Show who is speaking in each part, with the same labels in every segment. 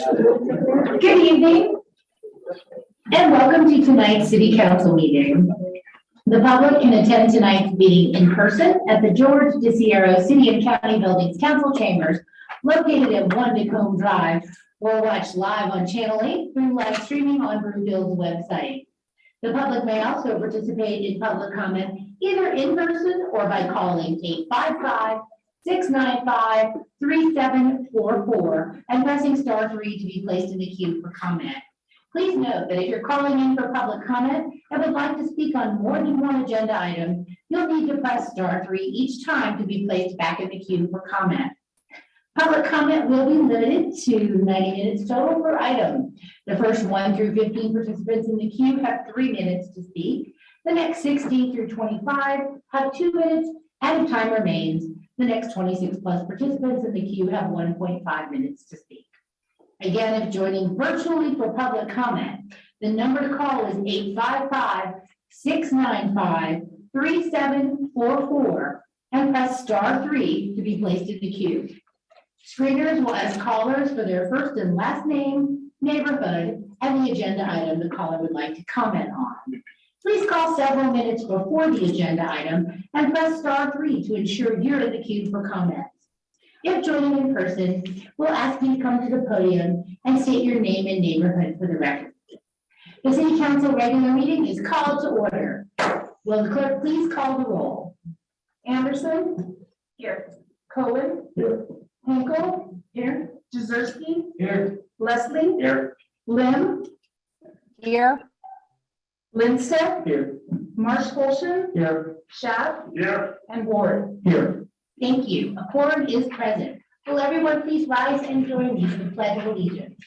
Speaker 1: Good evening and welcome to tonight's City Council meeting. The public can attend tonight's meeting in person at the George DeSierro City and County Buildings Council Chambers located at 1 Tacoma Drive or watch live on Channel 8 through live streaming on Broomfield's website. The public may also participate in public comment either in person or by calling 855-695-3744 and pressing *3 to be placed in the queue for comment. Please note that if you're calling in for public comment and would like to speak on more than one agenda item, you'll need to press *3 each time to be placed back in the queue for comment. Public comment will be limited to 90 minutes total per item. The first 1 through 15 participants in the queue have 3 minutes to speak. The next 16 through 25 have 2 minutes, and if time remains, the next 26 plus participants in the queue have 1.5 minutes to speak. Again, if joining virtually for public comment, the number to call is 855-695-3744 and press *3 to be placed in the queue. Screeners will ask callers for their first and last name, neighborhood, and the agenda item the caller would like to comment on. Please call several minutes before the agenda item and press *3 to ensure you're in the queue for comments. If joining in person, we'll ask you to come to the podium and state your name and neighborhood for the record. The City Council regular meeting is called to order. Will the clerk please call the roll? Anderson? Here. Cohen? Here. Hinkle? Here. Jezierski?
Speaker 2: Here.
Speaker 1: Leslie?
Speaker 2: Here.
Speaker 1: Lim?
Speaker 3: Here.
Speaker 1: Lindstedt?
Speaker 2: Here.
Speaker 1: Marsh-Colson?
Speaker 2: Here.
Speaker 1: Schaaf?
Speaker 2: Here.
Speaker 1: And Ward?
Speaker 2: Here.
Speaker 1: Thank you. A quorum is present. Will everyone please rise and join me for the Pledge of Allegiance?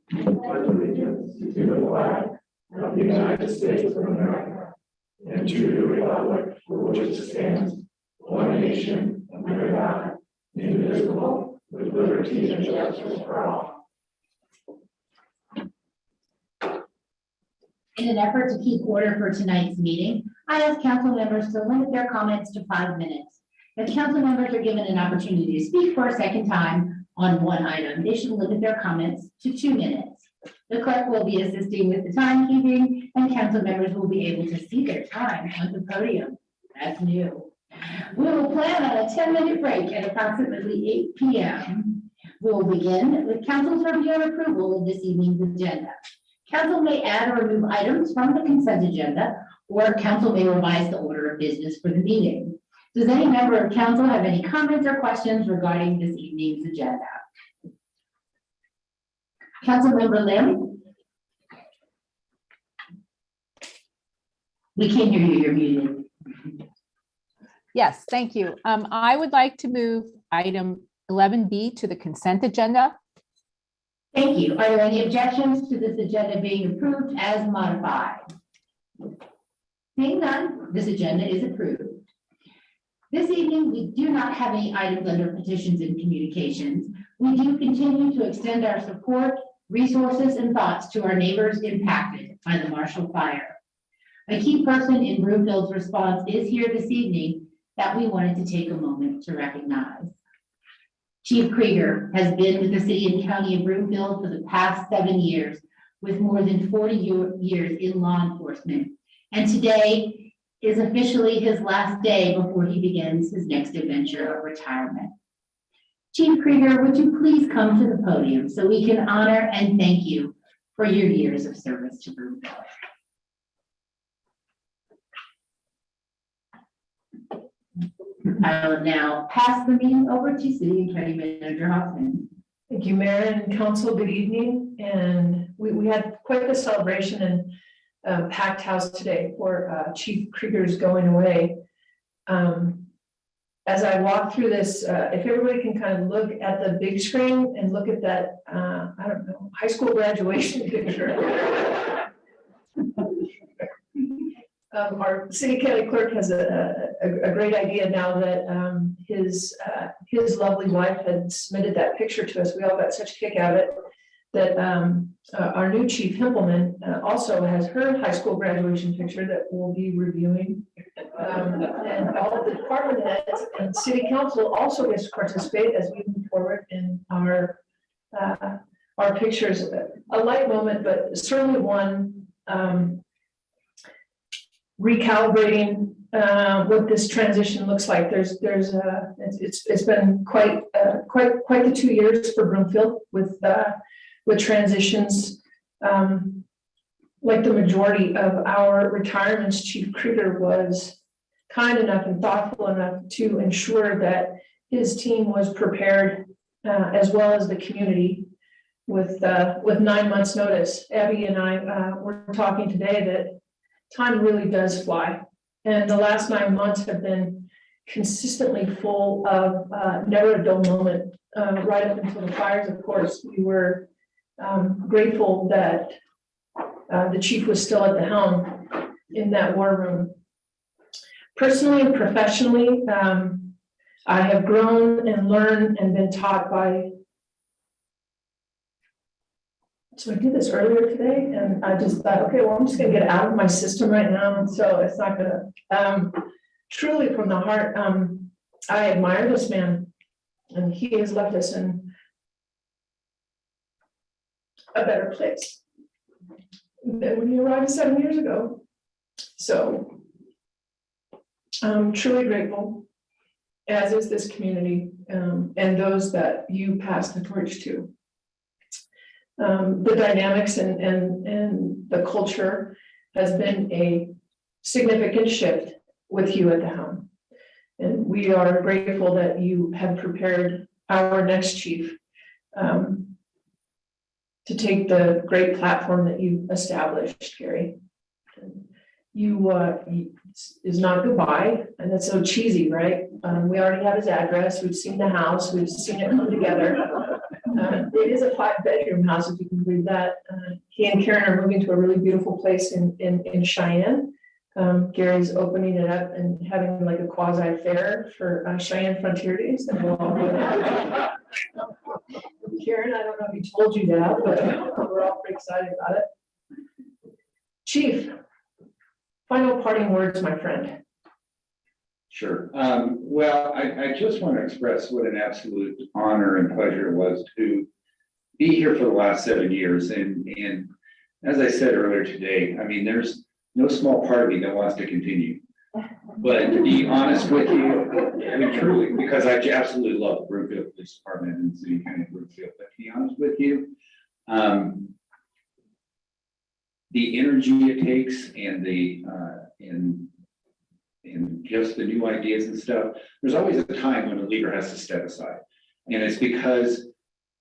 Speaker 2: Pledge allegiance to the flag of the United States of America and to the republic for which it stands, one nation, under God, indivisible, with liberty and justice for all.
Speaker 1: In an effort to keep order for tonight's meeting, I ask council members to limit their comments to 5 minutes. If council members are given an opportunity to speak for a second time on one item, they should limit their comments to 2 minutes. The clerk will be assisting with the timekeeping, and council members will be able to see their time on the podium. That's new. We will plan on a 10-minute break at approximately 8 p.m. We will begin with council's review and approval of this evening's agenda. Council may add or remove items from the consent agenda, or council may revise the order of business for the meeting. Does any member of council have any comments or questions regarding this evening's agenda? Councilmember Lim? We can't hear you, you're muted.
Speaker 3: Yes, thank you. I would like to move item 11B to the consent agenda.
Speaker 1: Thank you. Are there any objections to this agenda being approved as modified? Seeing none, this agenda is approved. This evening, we do not have any items under petitions and communications. We do continue to extend our support, resources, and thoughts to our neighbors impacted by the Marshall Fire. A key person in Broomfield's response is here this evening that we wanted to take a moment to recognize. Chief Krieger has been with the City and County of Broomfield for the past 7 years, with more than 40 years in law enforcement. And today is officially his last day before he begins his next adventure of retirement. Chief Krieger, would you please come to the podium so we can honor and thank you for your years of service to Broomfield. I will now pass the meeting over to City and County Manager Hoffman.
Speaker 4: Thank you, Mayor and Council. Good evening. And we had quite the celebration and packed house today for Chief Krieger's going away. As I walk through this, if everybody can kind of look at the big screen and look at that, I don't know, high school graduation picture. Our city county clerk has a great idea now that his lovely wife had submitted that picture to us. We all got such a kick out of it. that our new chief Himpleman also has her high school graduation picture that we'll be reviewing. And all of the department heads and city council also gets to participate as we move forward in our pictures. A light moment, but certainly one recalibrating what this transition looks like. It's been quite the 2 years for Broomfield with transitions. Like the majority of our retirements, Chief Krieger was kind enough and thoughtful enough to ensure that his team was prepared, as well as the community, with 9 months notice. Abby and I were talking today that time really does fly. And the last 9 months have been consistently full of never a dull moment, right up until the fires. Of course, we were grateful that the chief was still at the helm in that war room. Personally and professionally, I have grown and learned and been taught by. So I did this earlier today, and I just thought, okay, well, I'm just gonna get out of my system right now, and so it's not gonna. Truly from the heart, I admire this man, and he has left us in a better place than when he arrived 7 years ago. So I'm truly grateful, as is this community, and those that you pass the torch to. The dynamics and the culture has been a significant shift with you at the helm. And we are grateful that you have prepared our next chief to take the great platform that you established, Gary. Is not goodbye, and that's so cheesy, right? We already have his address, we've seen the house, we've seen it come together. It is a 5-bedroom house, if you can believe that. He and Karen are moving to a really beautiful place in Cheyenne. Gary's opening it up and having like a quasi fair for Cheyenne Frontier Days, and we'll all go there. Karen, I don't know if he told you that, but we're all pretty excited about it. Chief, final parting words, my friend.
Speaker 2: Sure. Well, I just want to express what an absolute honor and pleasure it was to be here for the last 7 years. And as I said earlier today, I mean, there's no small part of me that wants to continue. But to be honest with you, I mean, truly, because I absolutely love Broomfield Police Department and City County Broomfield, but to be honest with you, the energy it takes and and just the new ideas and stuff, there's always a time when a leader has to step aside. And it's because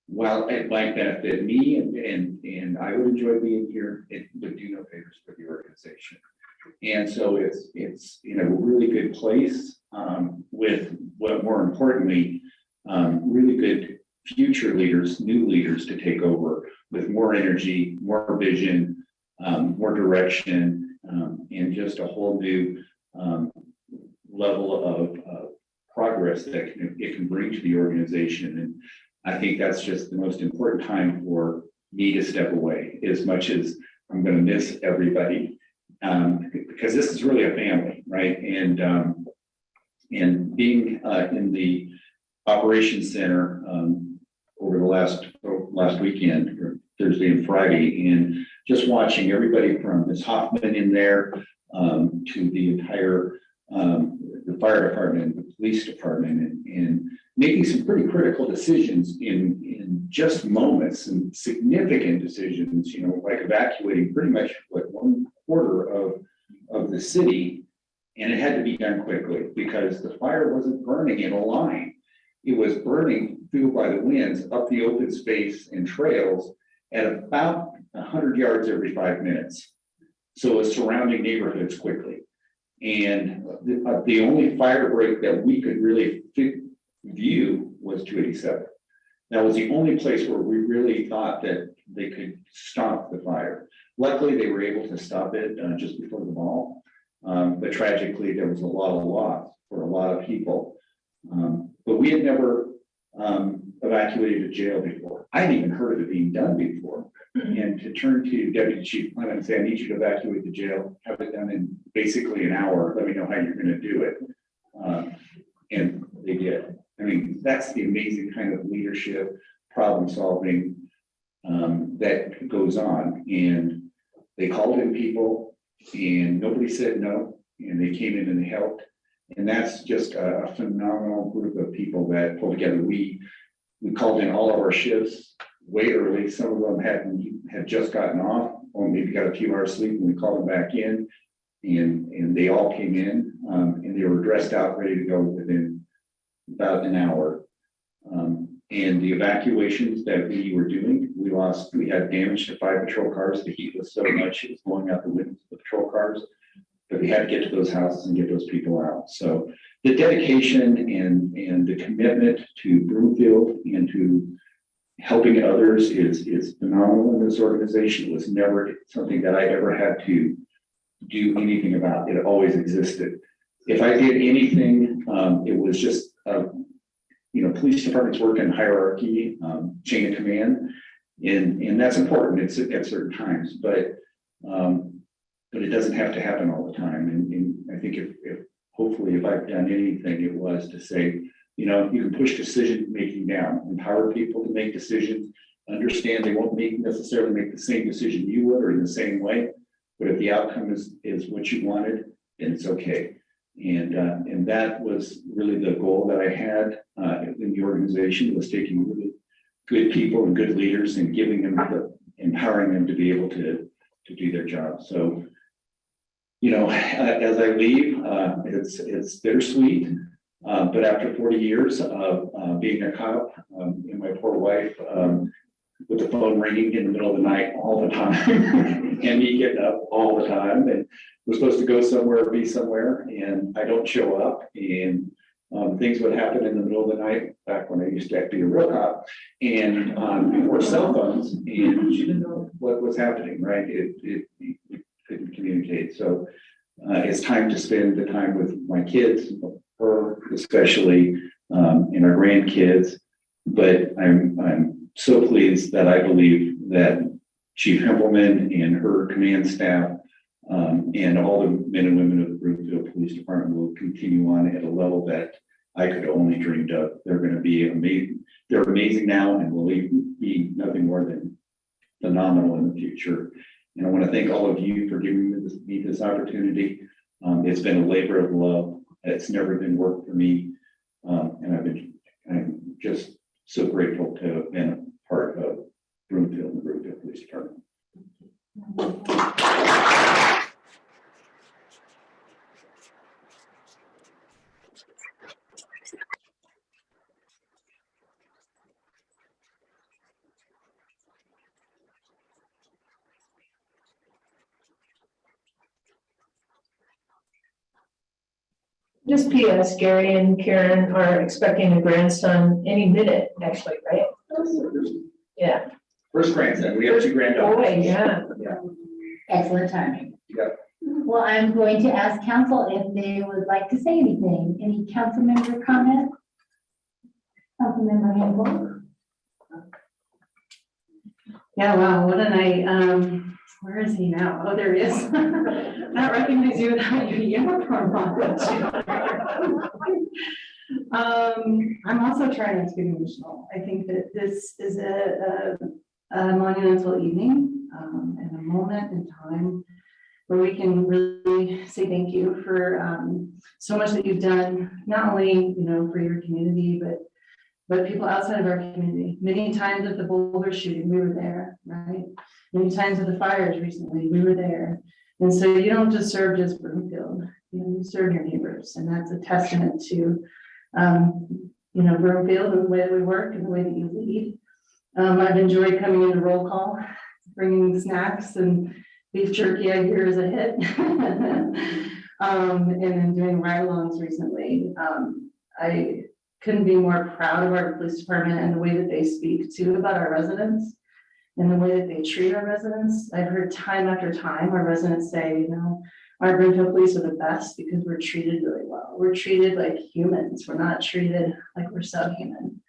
Speaker 2: while it might benefit me and I would enjoy being here, it would do no favors for the organization. And so it's in a really good place with what more importantly, really good future leaders, new leaders to take over with more energy, more vision, more direction, and just a whole new level of progress that it can bring to the organization. And I think that's just the most important time for me to step away, as much as I'm going to miss everybody, because this is really a family, right? And being in the operations center over the last weekend, or Thursday and Friday, and just watching everybody from Ms. Hoffman in there to the entire the fire department, the police department, and making some pretty critical decisions in just moments, and significant decisions, you know, like evacuating pretty much what 1/4 of the city, and it had to be done quickly because the fire wasn't burning in a line. It was burning fueled by the winds up the open space and trails at about 100 yards every 5 minutes. So it's surrounding neighborhoods quickly. And the only fire break that we could really view was 287. That was the only place where we really thought that they could stop the fire. Luckily, they were able to stop it just before the mall. But tragically, there was a lot of loss for a lot of people. But we had never evacuated a jail before. I hadn't even heard of it being done before. And to turn to Deputy Chief Clement and say, I need you to evacuate the jail, have it done in basically an hour, let me know how you're gonna do it. And they did. I mean, that's the amazing kind of leadership, problem solving that goes on. And they called in people and nobody said no, and they came in and they helped. And that's just a phenomenal group of people that pulled together. We called in all of our shifts way early. Some of them had just gotten off, or maybe got a few hours sleep, and we called them back in, and they all came in, and they were dressed out, ready to go within about an hour. And the evacuations that we were doing, we had damage to 5 patrol cars. The heat was so much, it was blowing out the windows of the patrol cars. But we had to get to those houses and get those people out. So the dedication and the commitment to Broomfield and to helping others is phenomenal in this organization. It was never something that I ever had to do anything about. It always existed. If I did anything, it was just, police departments work in hierarchy, chain of command, and that's important. It's at certain times, but it doesn't have to happen all the time. And I think if hopefully if I've done anything, it was to say, you can push decision making down, empower people to make decisions, understand they won't necessarily make the same decision you would or in the same way, but if the outcome is what you wanted, then it's okay. And that was really the goal that I had in the organization, was taking really good people and good leaders and giving them empowering them to be able to do their job. So, as I leave, it's bittersweet, but after 40 years of being a cop, and my poor wife with the phone ringing in the middle of the night all the time, and me getting up all the time, and we're supposed to go somewhere or be somewhere, and I don't show up, and things would happen in the middle of the night back when I used to be a real cop, and before cell phones, and she didn't know what was happening, right? It couldn't communicate. So it's time to spend the time with my kids, her especially, and our grandkids. But I'm so pleased that I believe that Chief Hempelman and her command staff and all the men and women of the Broomfield Police Department will continue on at a level that I could only dreamed of. They're going to be amazing. They're amazing now and will be nothing more than phenomenal in the future. And I want to thank all of you for giving me this opportunity. It's been a labor of love. It's never been work for me. And I'm just so grateful to have been a part of Broomfield and the Broomfield Police Department.
Speaker 4: Just P.S. Gary and Karen are expecting a grandson any minute, actually, right? Yeah.
Speaker 2: First grandson, we have 2 granddaughters.
Speaker 4: Boy, yeah.
Speaker 1: Excellent timing.
Speaker 2: Yeah.
Speaker 1: Well, I'm going to ask council if they would like to say anything. Any council member comment? Councilmember Hinkle?
Speaker 5: Yeah, wow, what a night. Where is he now? Oh, there he is. I don't recognize you without your uniform on. I'm also trying not to get emotional. I think that this is a monumental evening and a moment in time where we can really say thank you for so much that you've done, not only for your community, but people outside of our community. Many times at the Boulder shooting, we were there, right? Many times at the fires recently, we were there. And so you don't just serve just Broomfield, you serve your neighbors. And that's a testament to, Broomfield and the way that we work and the way that you lead. I've enjoyed coming into roll call, bringing snacks and beef jerky I hear is a hit. And then doing ride-alongs recently. I couldn't be more proud of our police department and the way that they speak too about our residents and the way that they treat our residents. I've heard time after time our residents say, our Broomfield police are the best because we're treated really well. We're treated like humans. We're not treated like we're subhuman.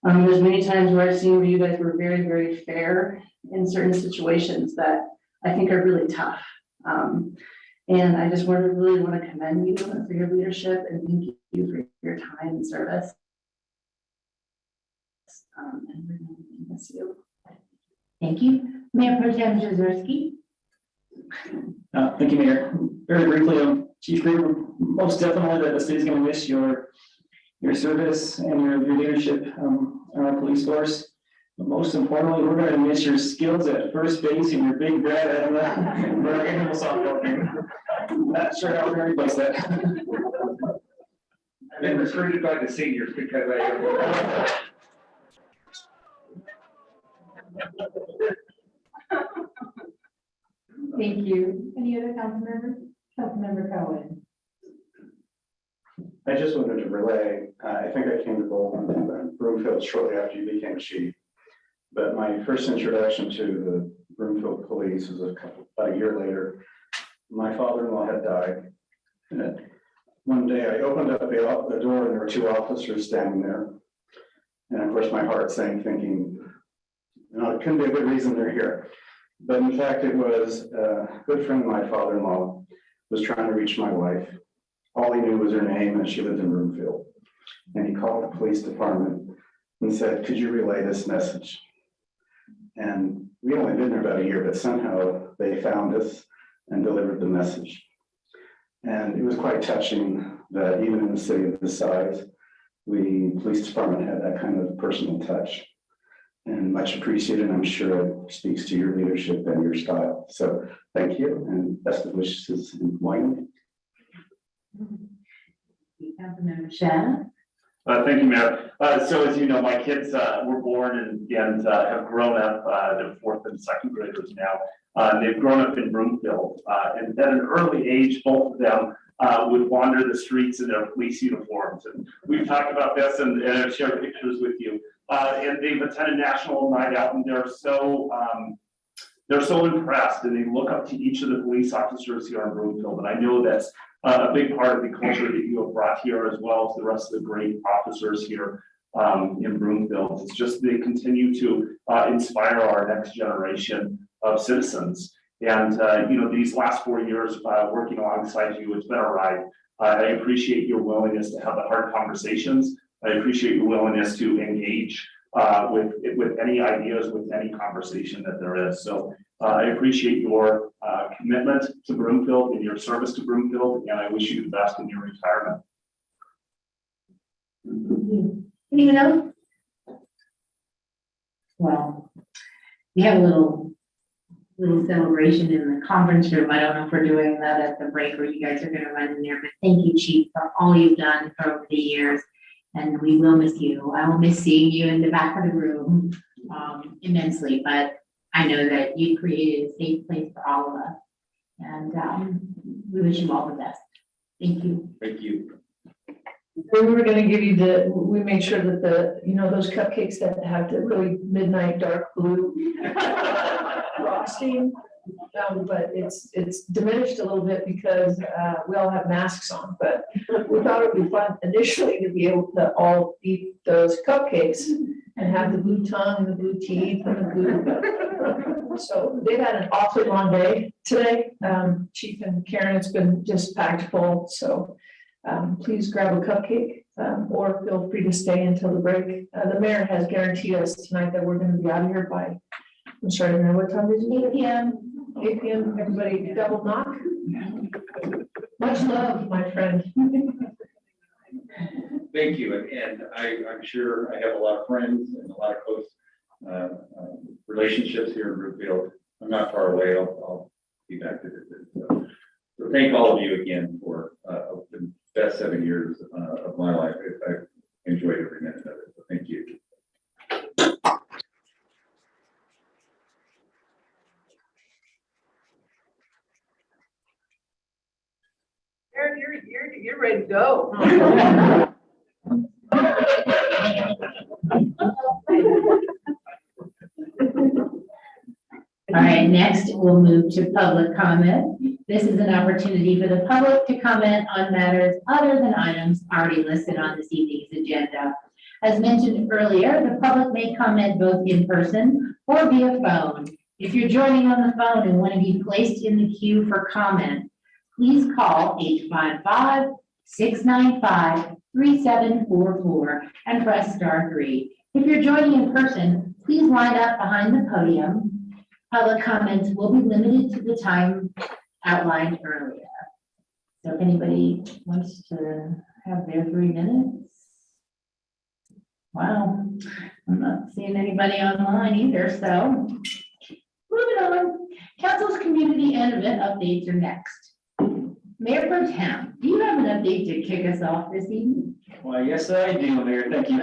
Speaker 5: There's many times where I've seen where you guys were very, very fair in certain situations that I think are really tough. And I just really want to commend you for your leadership and thank you for your time and service. And we're going to miss you.
Speaker 1: Thank you. Mayor Pro Tem Jazerski.
Speaker 6: Thank you, Mayor. Very briefly, Chief Gruber, most definitely that the city's going to miss your service and your leadership on our police force. But most importantly, we're going to miss your skills at first base and your big breath and the animal softball game. Not sure how everybody does that.
Speaker 2: I've been recruited by the seniors because I.
Speaker 1: Thank you. Any other council members? Councilmember Cohen.
Speaker 7: I just wanted to relay, I think I came to Broomfield shortly after you became chief. But my first introduction to the Broomfield police was about a year later. My father-in-law had died. And one day I opened up the door and there were two officers standing there. And of course my heart sank thinking, it couldn't be a good reason they're here. But in fact, it was a good friend of my father-in-law was trying to reach my wife. All he knew was her name and she lived in Broomfield. And he called the police department and said, could you relay this message? And we only been there about a year, but somehow they found us and delivered the message. And it was quite touching that even in a city of this size, the police department had that kind of personal touch. And much appreciated. I'm sure it speaks to your leadership and your style. So thank you and best of wishes in Wyoming.
Speaker 1: Councilmember Shah.
Speaker 8: Thank you, Mayor. So as you know, my kids were born and have grown up. They're fourth and second graders now. They've grown up in Broomfield. And at an early age, both of them would wander the streets in their police uniforms. And we've talked about this and I've shared pictures with you. And they've attended National Night Out and they're so impressed and they look up to each of the police officers here in Broomfield. And I know that's a big part of the culture that you have brought here as well as the rest of the great officers here in Broomfield. It's just they continue to inspire our next generation of citizens. And these last 4 years working alongside you, it's been a ride. I appreciate your willingness to have the hard conversations. I appreciate your willingness to engage with any ideas, with any conversation that there is. So I appreciate your commitment to Broomfield and your service to Broomfield, and I wish you the best in your retirement.
Speaker 1: Anyone else? Well, we have a little celebration in the conference room. I don't know if we're doing that at the break or you guys are gonna run in there, but thank you, Chief, for all you've done for over the years. And we will miss you. I will miss seeing you in the back of the room immensely, but I know that you created a safe place for all of us. And we wish you all the best. Thank you.
Speaker 8: Thank you.
Speaker 4: We were gonna give you we made sure that those cupcakes that have the really midnight dark blue frosting. But it's diminished a little bit because we all have masks on, but we thought it would be fun initially to be able to all eat those cupcakes and have the blue tongue and the blue teeth and the blue. So they've had an awfully long day today. Chief and Karen, it's been just packed full. So please grab a cupcake or feel free to stay until the break. The mayor has guaranteed us tonight that we're going to be out of here by, I'm sorry, I don't know what time is it?
Speaker 1: 8 p.m.
Speaker 4: 8 p.m. Everybody double knock. Much love, my friend.
Speaker 2: Thank you, and I'm sure I have a lot of friends and a lot of close relationships here in Broomfield. I'm not far away. I'll be back to visit. So thank all of you again for the best 7 years of my life. I've enjoyed every minute of it. So thank you.
Speaker 4: You're ready to go.
Speaker 1: All right, next we'll move to public comment. This is an opportunity for the public to comment on matters other than items already listed on this evening's agenda. As mentioned earlier, the public may comment both in person or via phone. If you're joining on the phone and want to be placed in the queue for comment, please call 855-695-3744 and press *3. If you're joining in person, please line up behind the podium. Public comments will be limited to the time outlined earlier. So if anybody wants to have their 3 minutes. Wow, I'm not seeing anybody online either, so moving on. Council's community and event updates are next. Mayor Pro Tem, do you have an update to kick us off this evening?
Speaker 6: Well, yes, I do, Mayor. Thank you.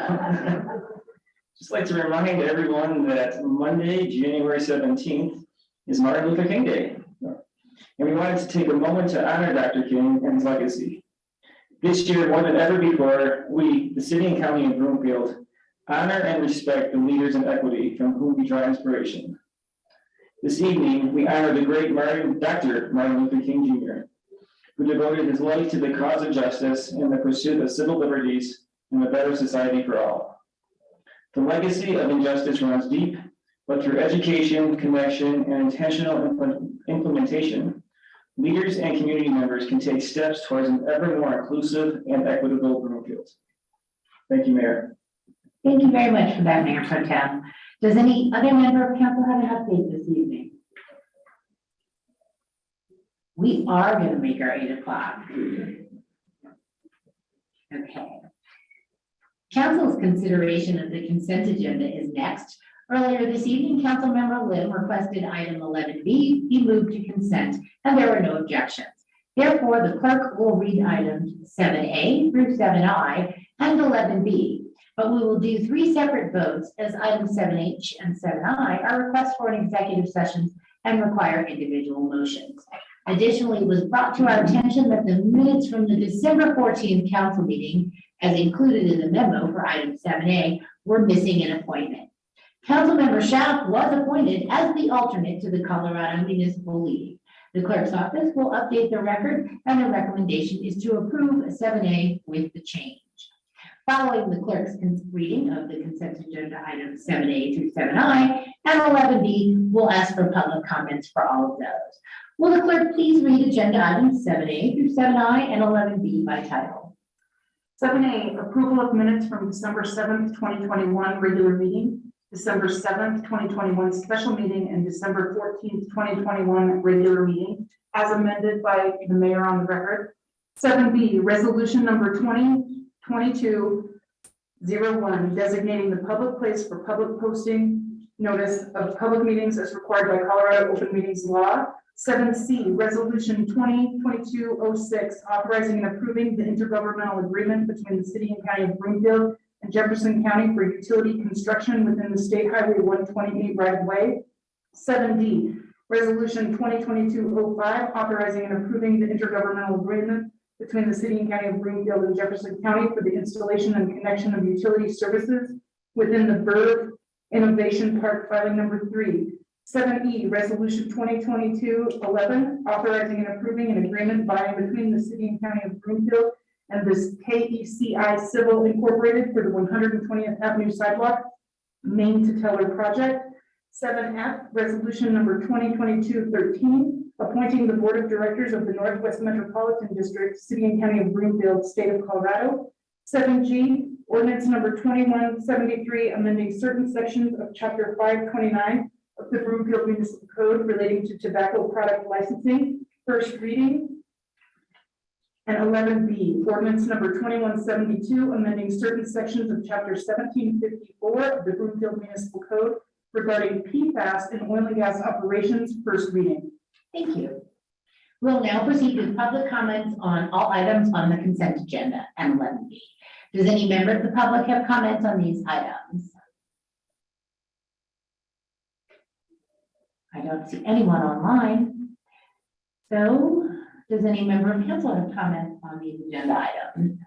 Speaker 6: Just like to remind everyone that Monday, January 17th is Martin Luther King Day. And we wanted to take a moment to honor Dr. King and his legacy. This year, more than ever before, we, the city and county of Broomfield, honor and respect the leaders in equity from whom we draw inspiration. This evening, we honor the great Dr. Martin Luther King Jr., who devoted his life to the cause of justice and the pursuit of civil liberties and a better society for all. The legacy of injustice runs deep, but through education, connection, and intentional implementation, leaders and community members can take steps towards an ever more inclusive and equitable Broomfield. Thank you, Mayor.
Speaker 1: Thank you very much for that, Mayor Pro Tem. Does any other member of council have an update this evening? We are going to make our 8 o'clock. Okay. Council's consideration of the consent agenda is next. Earlier this evening, Councilmember Lim requested item 11B be moved to consent, and there were no objections. Therefore, the clerk will read items 7A through 7I and 11B, but we will do 3 separate votes as items 7H and 7I are requests for an executive session and require individual motions. Additionally, it was brought to our attention that the minutes from the December 14th council meeting, as included in the memo for item 7A, were missing an appointment. Councilmember Schaaf was appointed as the alternate to the Colorado Municipal League. The clerk's office will update the record, and the recommendation is to approve 7A with the change. Following the clerk's reading of the consent agenda items 7A through 7I and 11B, we'll ask for public comments for all of those. Will the clerk please read agenda items 7A through 7I and 11B by title?
Speaker 5: 7A, approval of minutes from December 7th, 2021 regular meeting, December 7th, 2021 special meeting, and December 14th, 2021 regular meeting, as amended by the mayor on the record. 7B, resolution number 2022-01, designating the public place for public posting notice of public meetings as required by Colorado Open Meetings Law. 7C, resolution 2022-06, authorizing and approving the intergovernmental agreement between the city and county of Broomfield and Jefferson County for utility construction within the State Highway 128 right of way. 7D, resolution 2022-05, authorizing and approving the intergovernmental agreement between the city and county of Broomfield and Jefferson County for the installation and connection of utility services within the Verve Innovation Park, filing number 3. 7E, resolution 2022-11, authorizing and approving an agreement by and between the city and county of Broomfield and this KECI Civil Incorporated for the 120th Avenue Sidewalk Main to Teller project. 7F, resolution number 2022-13, appointing the board of directors of the Northwest Metropolitan District, city and county of Broomfield, state of Colorado. 7G, ordinance number 2173, amending certain sections of chapter 529 of the Broomfield Municipal Code relating to tobacco product licensing, first reading. And 11B, ordinance number 2172, amending certain sections of chapter 1754 of the Broomfield Municipal Code regarding PFAS in oil and gas operations, first reading.
Speaker 1: Thank you. We'll now proceed with public comments on all items on the consent agenda and 11B. Does any member of the public have comments on these items? I don't see anyone online. So does any member of council have comments on these agenda items?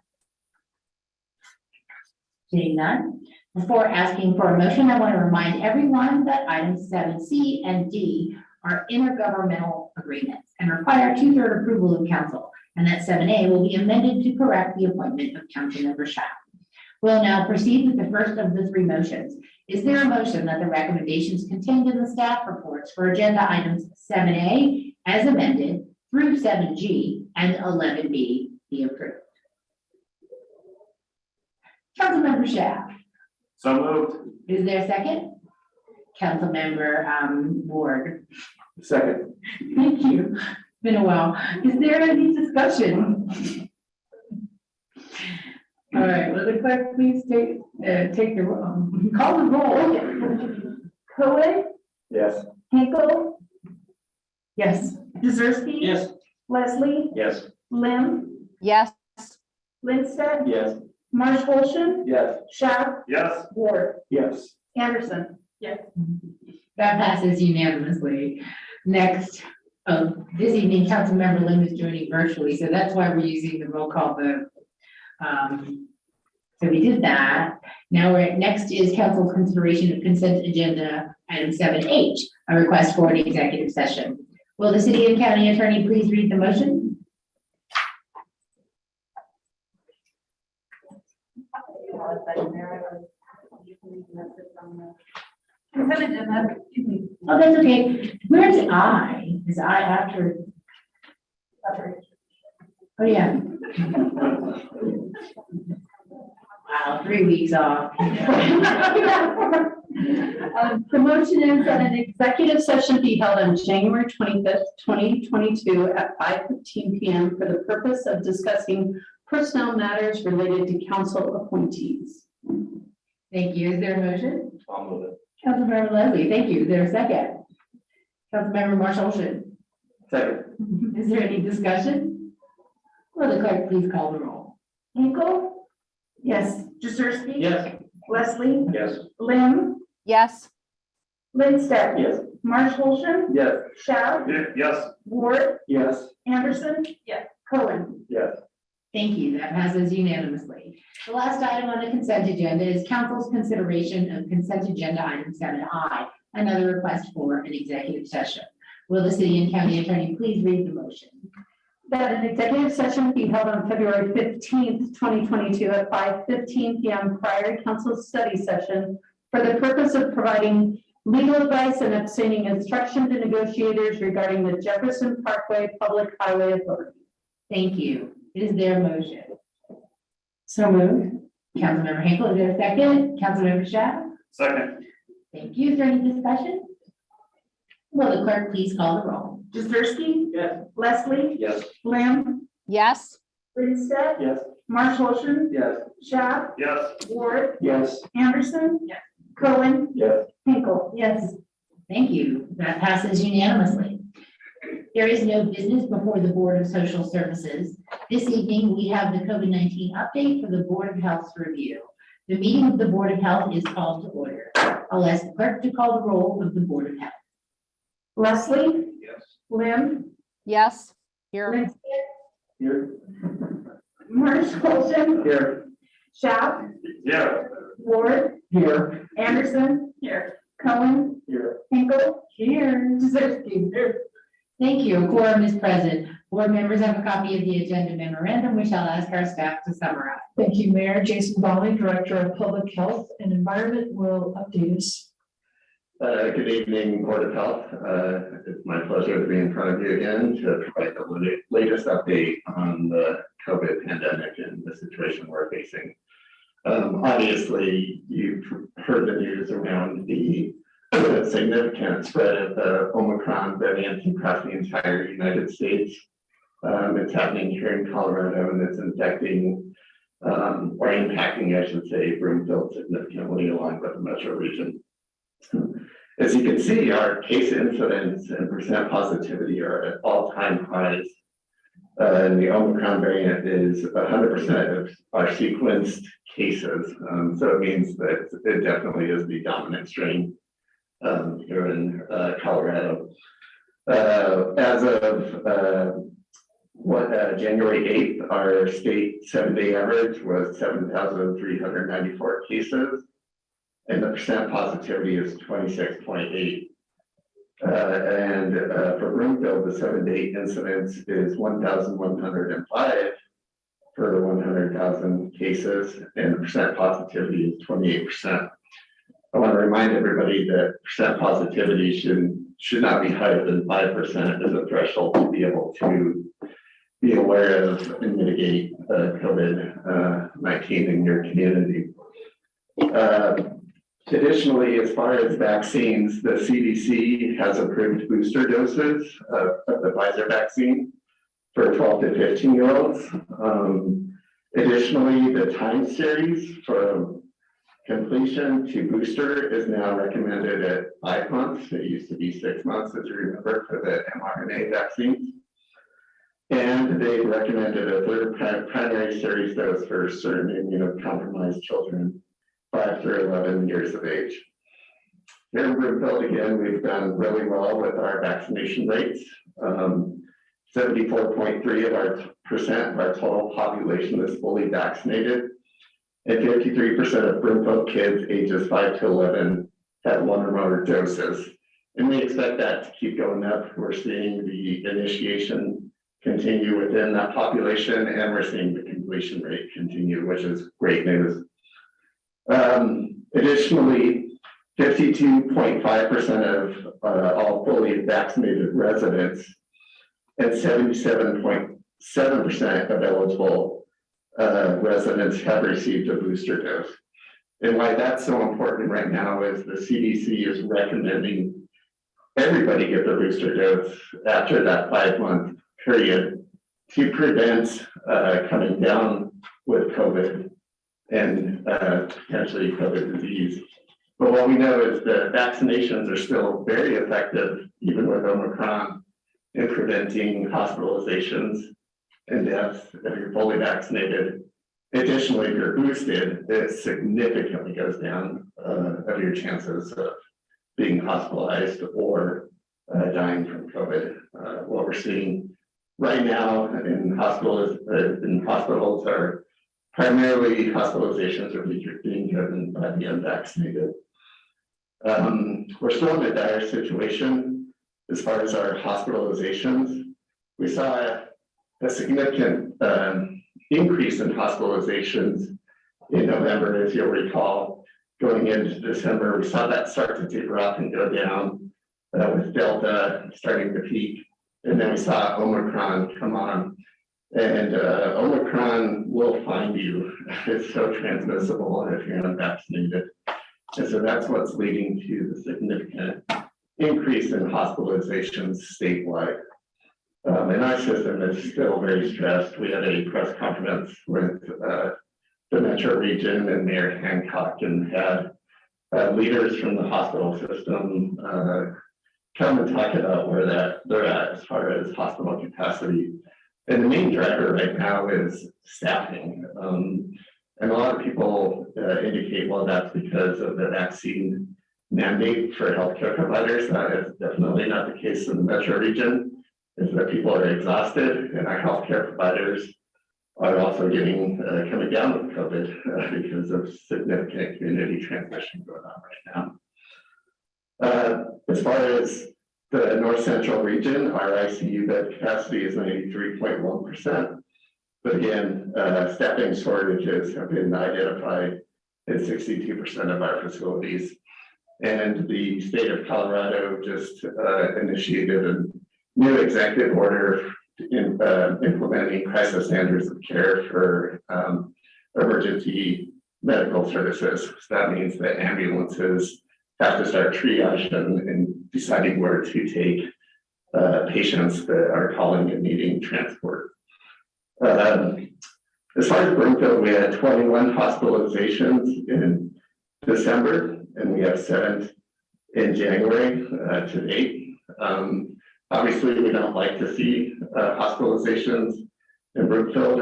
Speaker 1: Seeing none. Before asking for a motion, I want to remind everyone that items 7C and D are intergovernmental agreements and require 2/3 approval of council, and that 7A will be amended to correct the appointment of Councilmember Schaaf. We'll now proceed with the first of the three motions. Is there a motion that the recommendations contained in the staff reports for agenda items 7A as amended through 7G and 11B be approved? Councilmember Shaw,
Speaker 8: So moved.
Speaker 1: is there a second? Councilmember Ward.
Speaker 8: Second.
Speaker 1: Thank you. Been a while. Is there any discussion? All right, will the clerk please take the, call the roll.
Speaker 4: Cohen,
Speaker 7: Yes.
Speaker 4: Hinkle,
Speaker 1: Yes.
Speaker 4: Jezersky.
Speaker 6: Yes.
Speaker 4: Leslie,
Speaker 7: Yes.
Speaker 4: Lim,
Speaker 3: yes,
Speaker 4: Lindstedt,
Speaker 7: Yes.
Speaker 4: Marsh Wolfson,
Speaker 7: Yes.
Speaker 4: Schaaf,
Speaker 8: Yes.
Speaker 4: Ward,
Speaker 6: Yes.
Speaker 4: Anderson.
Speaker 1: That passes unanimously. Next, this evening, Councilmember Lim is joining virtually, so that's why we're using the roll call vote. So we did that. Now next is council's consideration of consent agenda item 7H, a request for an executive session. Will the city and county attorney please read the motion? Oh, that's okay. Where's I? Is I after? Oh, yeah. Wow, 3 weeks off.
Speaker 5: The motion is that an executive session be held on January 25th, 2022 at 5:15 PM for the purpose of discussing personnel matters related to council appointees.
Speaker 1: Thank you. Is there a motion?
Speaker 7: I'll move it.
Speaker 1: Councilmember Leslie, thank you. Is there a second? Councilmember Marshall.
Speaker 7: Second.
Speaker 1: Is there any discussion? Will the clerk please call the roll?
Speaker 4: Hinkle, yes, Jezersky.
Speaker 7: Yes.
Speaker 4: Leslie,
Speaker 7: Yes.
Speaker 4: Lim,
Speaker 3: yes,
Speaker 4: Lindstedt.
Speaker 7: Yes.
Speaker 4: Marsh Wolfson,
Speaker 7: Yes.
Speaker 4: Schaaf,
Speaker 8: Yes.
Speaker 4: Ward,
Speaker 7: Yes.
Speaker 4: Anderson. Yes. Cohen.
Speaker 7: Yes.
Speaker 1: Thank you. That passes unanimously. The last item on the consent agenda is council's consideration of consent agenda item 7I, another request for an executive session. Will the city and county attorney please read the motion?
Speaker 5: That an executive session be held on February 15th, 2022 at 5:15 PM prior to council study session for the purpose of providing legal advice and obtaining instruction to negotiators regarding the Jefferson Parkway Public Highway Authority.
Speaker 1: Thank you. Is there a motion?
Speaker 5: So moved.
Speaker 1: Councilmember Hinkle, is there a second? Councilmember Shaw?
Speaker 8: Second.
Speaker 1: Thank you. Is there any discussion? Will the clerk please call the roll?
Speaker 4: Jezersky.
Speaker 7: Yes.
Speaker 4: Leslie,
Speaker 7: Yes.
Speaker 4: Lim,
Speaker 3: yes,
Speaker 4: Lindstedt,
Speaker 7: Yes.
Speaker 4: Marsh Wolfson,
Speaker 7: Yes.
Speaker 4: Schaaf,
Speaker 8: Yes.
Speaker 4: Ward,
Speaker 7: Yes.
Speaker 4: Anderson. Yes. Cohen,
Speaker 7: Yes.
Speaker 4: Hinkle.
Speaker 1: Yes. Thank you. That passes unanimously. There is no business before the Board of Social Services. This evening, we have the COVID-19 update for the Board of Health's review. The meeting of the Board of Health is called to order. I'll ask the clerk to call the roll of the Board of Health.
Speaker 4: Leslie,
Speaker 7: Yes.
Speaker 4: Lim,
Speaker 3: yes, here,
Speaker 4: Lindstedt,
Speaker 7: Here.
Speaker 4: Marsh Wolfson,
Speaker 7: Here.
Speaker 4: Schaaf,
Speaker 8: Yeah.
Speaker 4: Ward,
Speaker 7: Here.
Speaker 4: Anderson. Here. Cohen,
Speaker 7: Here.
Speaker 4: Hinkle,
Speaker 1: Here.
Speaker 4: Jezersky.
Speaker 1: Thank you. A quorum is present. Board members have a copy of the agenda memorandum, which I'll ask our staff to summarize.
Speaker 4: Thank you, Mayor. Jason Bowling, Director of Public Health and Environment, will update us.
Speaker 2: Good evening, Board of Health. It's my pleasure to be in front of you again to provide the latest update on the COVID pandemic and the situation we're facing. Obviously, you've heard the news around the significant spread of the Omicron variant across the entire United States. It's happening here in Colorado, and it's infecting or impacting, I should say, Broomfield significantly along with the metro region. As you can see, our case incidence and percent positivity are at all-time highs. And the Omicron variant is 100% of our sequenced cases. So it means that it definitely is the dominant strain here in Colorado. As of January 8th, our state 7-day average was 7,394 cases. And the percent positivity is 26.8. For Broomfield, the 7-day incidence is 1,105. per 100,000 cases, and percent positivity is 28%. I want to remind everybody that percent positivity should not be higher than 5% as a threshold to be able to be aware of and mitigate COVID-19 in your community. Additionally, as far as vaccines, the CDC has approved booster doses of the Pfizer vaccine for 12 to 15-year-olds. Additionally, the time series from completion to booster is now recommended at 5 months. It used to be 6 months, as you remember, for the mRNA vaccines. And they recommended a third primary series dose for certain immunocompromised children, 5 through 11 years of age. Here in Broomfield, again, we've done really well with our vaccination rates. 74.3% of our total population is fully vaccinated. And 53% of Broomfield kids ages 5 to 11 have 1 or more doses. And we expect that to keep going up. We're seeing the initiation continue within that population, and we're seeing the completion rate continue, which is great news. Additionally, 52.5% of all fully vaccinated residents and 77.7% of eligible residents have received a booster dose. And why that's so important right now is the CDC is recommending everybody get the booster dose after that 5-month period to prevent coming down with COVID and potentially COVID disease. But what we know is that vaccinations are still very effective, even with Omicron, in preventing hospitalizations and deaths if you're fully vaccinated. Additionally, if you're boosted, it significantly goes down of your chances of being hospitalized or dying from COVID. What we're seeing right now in hospitals are primarily hospitalizations are being driven by the unvaccinated. We're still in a dire situation as far as our hospitalizations. We saw a significant increase in hospitalizations in November, as you'll recall. Going into December, we saw that start to taper off and go down with Delta starting to peak. And then we saw Omicron come on. And Omicron will find you. It's so transmissible if you're unvaccinated. And so that's what's leading to the significant increase in hospitalizations statewide. And our system is still very stressed. We had a press conference with the Metro region and Mayor Hancock and had leaders from the hospital system come and talk about where they're at as far as hospital capacity. And the main driver right now is staffing. And a lot of people indicate, well, that's because of the vaccine mandate for healthcare providers. That is definitely not the case in the Metro region. Is that people are exhausted, and our healthcare providers are also coming down with COVID because of significant community transmission going on right now. As far as the North Central region, our ICU bed capacity is 93.1%. But again, staffing shortages have been identified in 62% of our facilities. And the state of Colorado just initiated a new executive order in implementing crisis standards of care for emergency medical services. So that means that ambulances have to start triaging and deciding where to take patients that are calling and needing transport. As far as Broomfield, we had 21 hospitalizations in December, and we have 7 in January to date. Obviously, we don't like to see hospitalizations in Broomfield.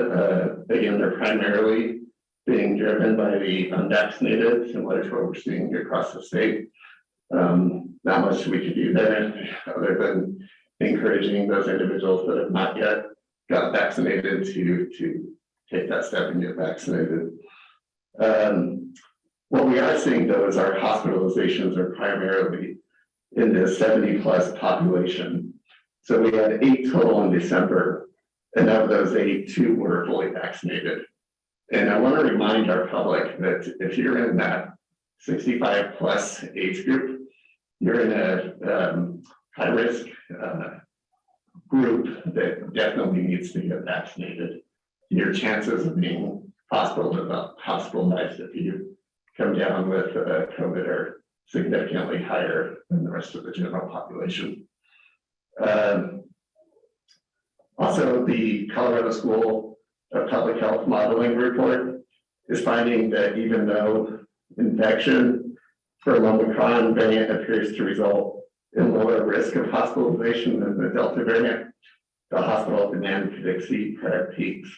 Speaker 2: Again, they're primarily being driven by the unvaccinated, similar to what we're seeing across the state. Not much we could do there other than encouraging those individuals that have not yet got vaccinated to take that step and get vaccinated. What we are seeing though is our hospitalizations are primarily in the 70+ population. So we had 8 total in December, And of those 8, 2 were fully vaccinated. And I want to remind our public that if you're in that 65 plus age group, you're in a high risk group that definitely needs to get vaccinated. Your chances of being hospitalized if you come down with COVID are significantly higher than the rest of the general population. Also, the Colorado School of Public Health Modeling Report is finding that even though infection from Omicron variant appears to result in lower risk of hospitalization than the Delta variant, the hospital demand could exceed prior peaks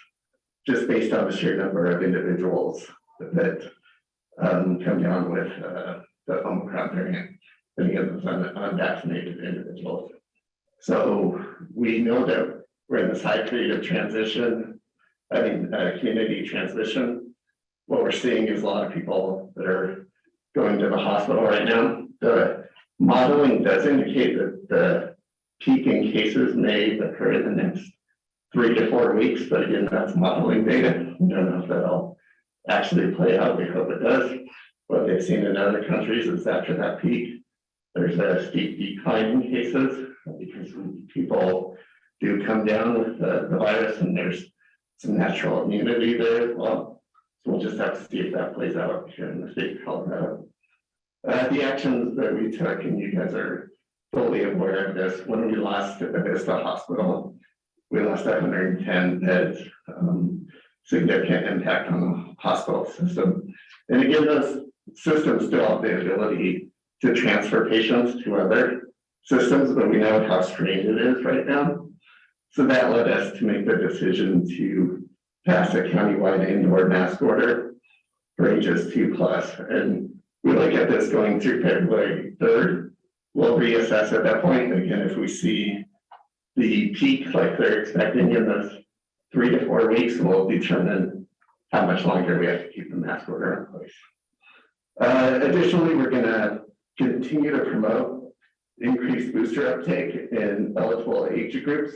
Speaker 2: just based on the sheer number of individuals that come down with the Omicron variant, and again, those unvaccinated individuals. So we know that we're in this high period of transition, community transmission. What we're seeing is a lot of people that are going to the hospital right now. The modeling does indicate that the peak in cases may occur in the next 3 to 4 weeks, but again, that's modeling data. We don't know if that'll actually play out. We hope it does. What they've seen in other countries is after that peak, there's a steep decline in cases because people do come down with the virus, and there's some natural immunity there as well. So we'll just have to see if that plays out here in the state of Colorado. The actions that we took, and you guys are fully aware of this, when we lost the Vista Hospital, we lost 110 beds, significant impact on the hospital system. And again, those systems still have the ability to transfer patients to other systems, but we know how strained it is right now. So that led us to make the decision to pass a countywide indoor mask order for ages 2+. And we look at this going through February 3rd. We'll reassess at that point. Again, if we see the peak like they're expecting in those 3 to 4 weeks, we'll determine how much longer we have to keep the mask order in place. Additionally, we're going to continue to promote increased booster uptake in eligible age groups,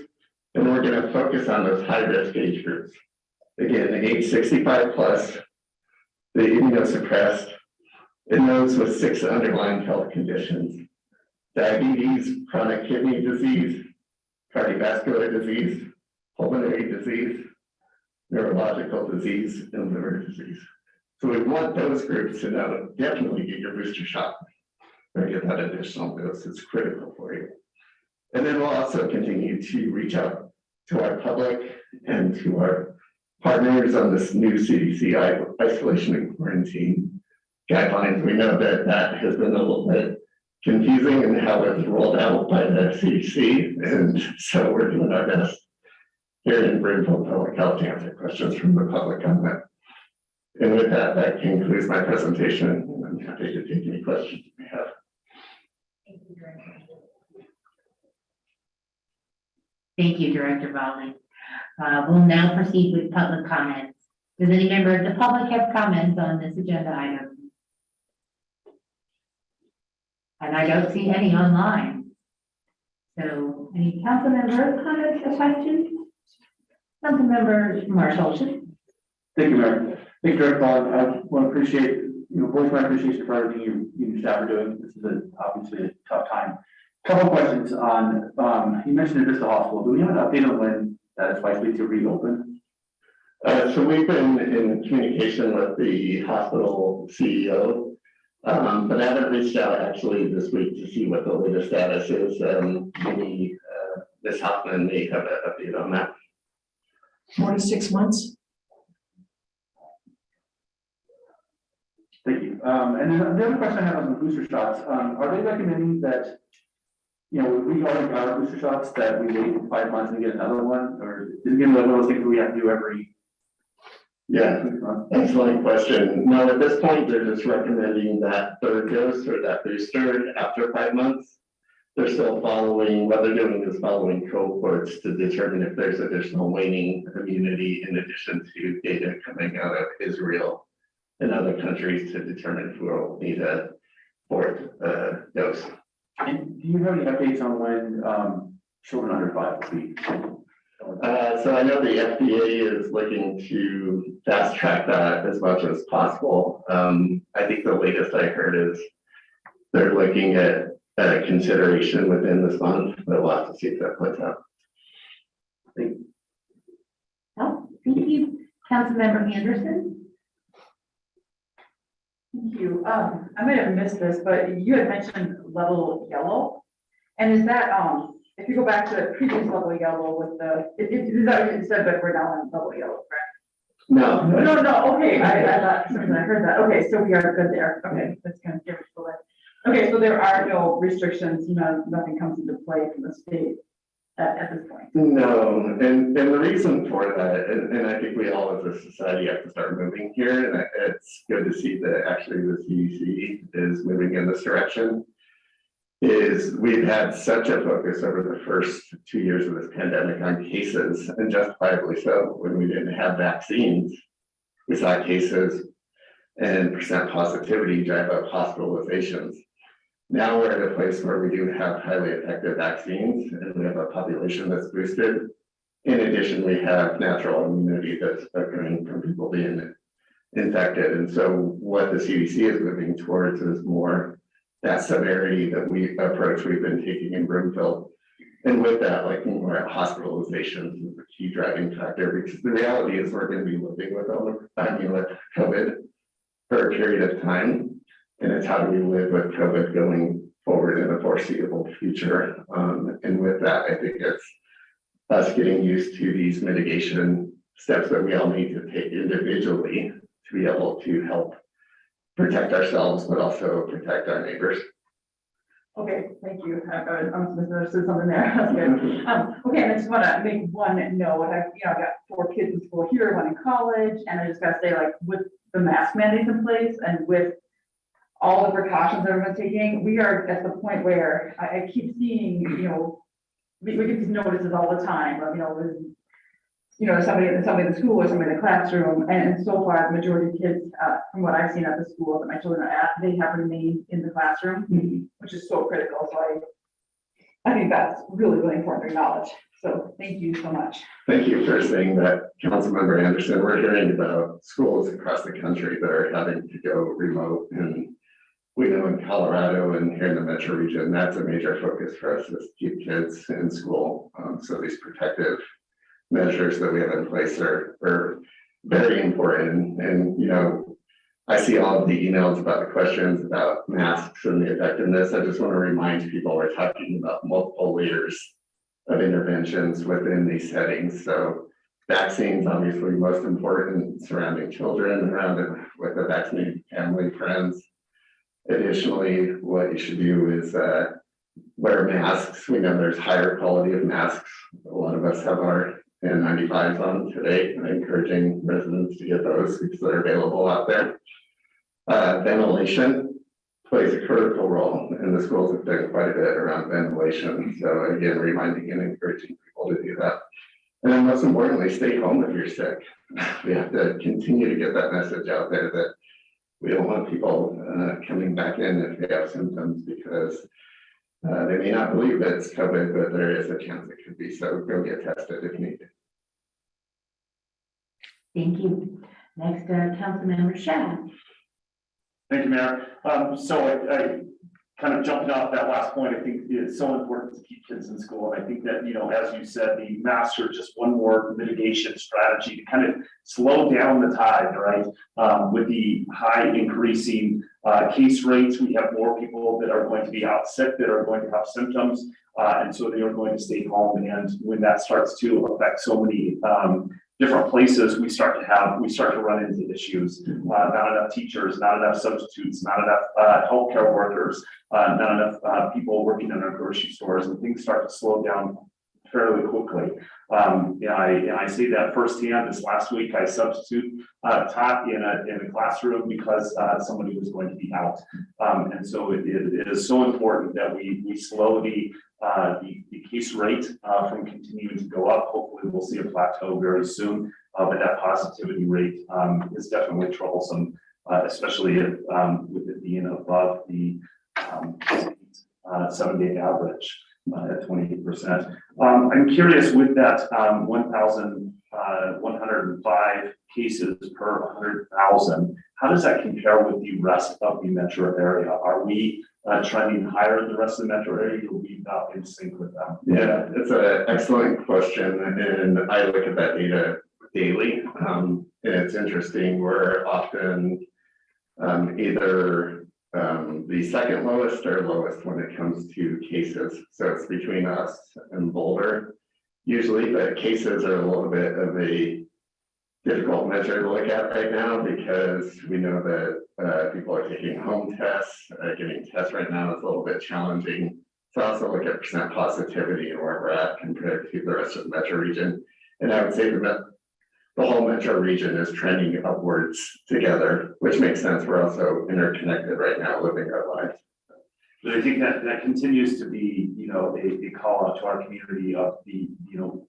Speaker 2: and we're going to focus on those high-risk age groups. Again, age 65+, the immunosuppressed, and those with 6 underlying health conditions: diabetes, chronic kidney disease, cardiovascular disease, pulmonary disease, neurological disease, and liver disease. So we want those groups to know, definitely get your booster shot or get that additional dose. It's critical for you. And then we'll also continue to reach out to our public and to our partners on this new CDC isolation and quarantine guidelines. We know that that has been a little bit confusing in how it's rolled out by the CDC. And so we're doing our best here in Broomfield Public Health to answer questions from the public on that. And with that, that concludes my presentation. I'm happy to take any questions you may have.
Speaker 1: Thank you, Director Baldwin. We'll now proceed with public comments. Does any member of the public have comments on this agenda item? And I don't see any online. So any council member comments or questions? Council member Marshall.
Speaker 9: Thank you, Mayor. Thank you, Director Baldwin. I want to appreciate, voice my appreciation for everything you and staff are doing. This is obviously a tough time. Couple of questions on, you mentioned the Vista Hospital. Do we have an update on when that is likely to reopen?
Speaker 2: So we've been in communication with the hospital CEO, but I haven't reached out actually this week to see what the latest status is. Maybe Ms. Hoffman may have an update on that.
Speaker 4: 4 to 6 months.
Speaker 9: Thank you. And then the other question I have on the booster shots, are they recommending that, we already got our booster shots, that we wait 5 months and get another one, or is it going to be one of those things we have to do every?
Speaker 2: Yeah, excellent question. No, at this point, they're just recommending that third dose or that booster after 5 months. They're still following, what they're doing is following cohorts to determine if there's additional waning immunity in addition to data coming out of Israel and other countries to determine if we'll need a 4th dose.
Speaker 9: And do you have any updates on when children under 5 will be?
Speaker 2: So I know the FDA is looking to fast track that as much as possible. I think the latest I heard is they're looking at consideration within this month, but we'll have to see if that plays out.
Speaker 1: Oh, thank you. Councilmember Anderson?
Speaker 5: Thank you. I might have missed this, but you had mentioned level yellow. And is that, if you go back to the previous level yellow with the, is that what you said, but we're now on level yellow, correct?
Speaker 2: No.
Speaker 5: No, okay, I thought, for some reason I heard that. Okay, so we are good there. Okay, that's kind of different. Okay, so there are no restrictions, nothing comes into play from the state at this point.
Speaker 2: No, and the reason for that, and I think we all as a society have to start moving here, and it's good to see that actually the CDC is moving in this direction, is we've had such a focus over the first 2 years of this pandemic on cases, and justifiably so. When we didn't have vaccines, we saw cases and percent positivity drive up hospitalizations. Now we're at a place where we do have highly effective vaccines, and we have a population that's boosted. In addition, we have natural immunity that's occurring from people being infected. And so what the CDC is moving towards is more that severity that we've been taking in Broomfield. And with that, like more at hospitalizations is a key driving factor, because the reality is we're going to be living with COVID for a period of time. And it's how do we live with COVID going forward in the foreseeable future. And with that, I think it's us getting used to these mitigation steps that we all need to take individually to be able to help protect ourselves, but also protect our neighbors.
Speaker 5: Okay, thank you. I misunderstood something there. That's good. Okay, and I just want to make one note. I've got 4 kids in school here, 1 in college, and I just got to say, like, with the mask mandates in place and with all the precautions that everyone's taking, we are at the point where I keep seeing, we get these notices all the time of, somebody in the school or somebody in the classroom, and so far the majority of kids, from what I've seen at the school that my children are at, they have remained in the classroom, which is so critical. So I think that's really, really important to acknowledge. So thank you so much.
Speaker 2: Thank you for saying that, Councilmember Anderson. We're hearing about schools across the country that are having to go remote, and we know in Colorado and here in the metro region, that's a major focus for us, is to keep kids in school. So these protective measures that we have in place are very important. And, I see all of the emails about the questions about masks and the effectiveness. I just want to remind people we're talking about multiple layers of interventions within these settings. So vaccines, obviously most important, surrounding children, around with a vaccinated family, friends. Additionally, what you should do is wear masks. We know there's higher quality of masks. A lot of us have our N95s on today, and encouraging residents to get those because they're available out there. Ventilation plays a critical role, and the schools have done quite a bit around ventilation. So again, reminding and encouraging people to do that. And then most importantly, stay home if you're sick. We have to continue to get that message out there that we don't want people coming back in if they have symptoms, because they may not believe that it's COVID, but there is a chance it could be. So go get tested if needed.
Speaker 1: Thank you. Next, Councilmember Shad.
Speaker 8: Thank you, Mayor. So I kind of jumping off that last point, I think it's so important to keep kids in school. And I think that, as you said, the masks are just one more mitigation strategy to kind of slow down the tide, right? With the high increasing case rates, we have more people that are going to be out sick, that are going to have symptoms. And so they are going to stay home. And when that starts to affect so many different places, we start to run into issues. Not enough teachers, not enough substitutes, not enough healthcare workers, not enough people working in our grocery stores, and things start to slow down fairly quickly. I see that firsthand. This last week, I substitute taught in a classroom because somebody was going to be out, and so it is so important that we slow the case rate from continuing to go up. Hopefully, we'll see a plateau very soon, but that positivity rate is definitely troublesome, especially with it being above the 7-day average. at 28%. I'm curious with that 1,105 cases per 100,000, how does that compare with the rest of the metro area? Are we trending higher than the rest of the metro area, or are we about in sync with them?
Speaker 2: Yeah, it's an excellent question, and I look at that data daily. And it's interesting, we're often either the second lowest or lowest when it comes to cases. So it's between us and Boulder usually, but cases are a little bit of a difficult measure to look at right now because we know that people are taking home tests. Getting tests right now is a little bit challenging. So I also look at percent positivity and where we're at compared to the rest of the metro region. And I would say the whole metro region is trending upwards together, which makes sense. We're also interconnected right now, living our lives.
Speaker 8: But I think that continues to be, you know, a call out to our community of the, you know,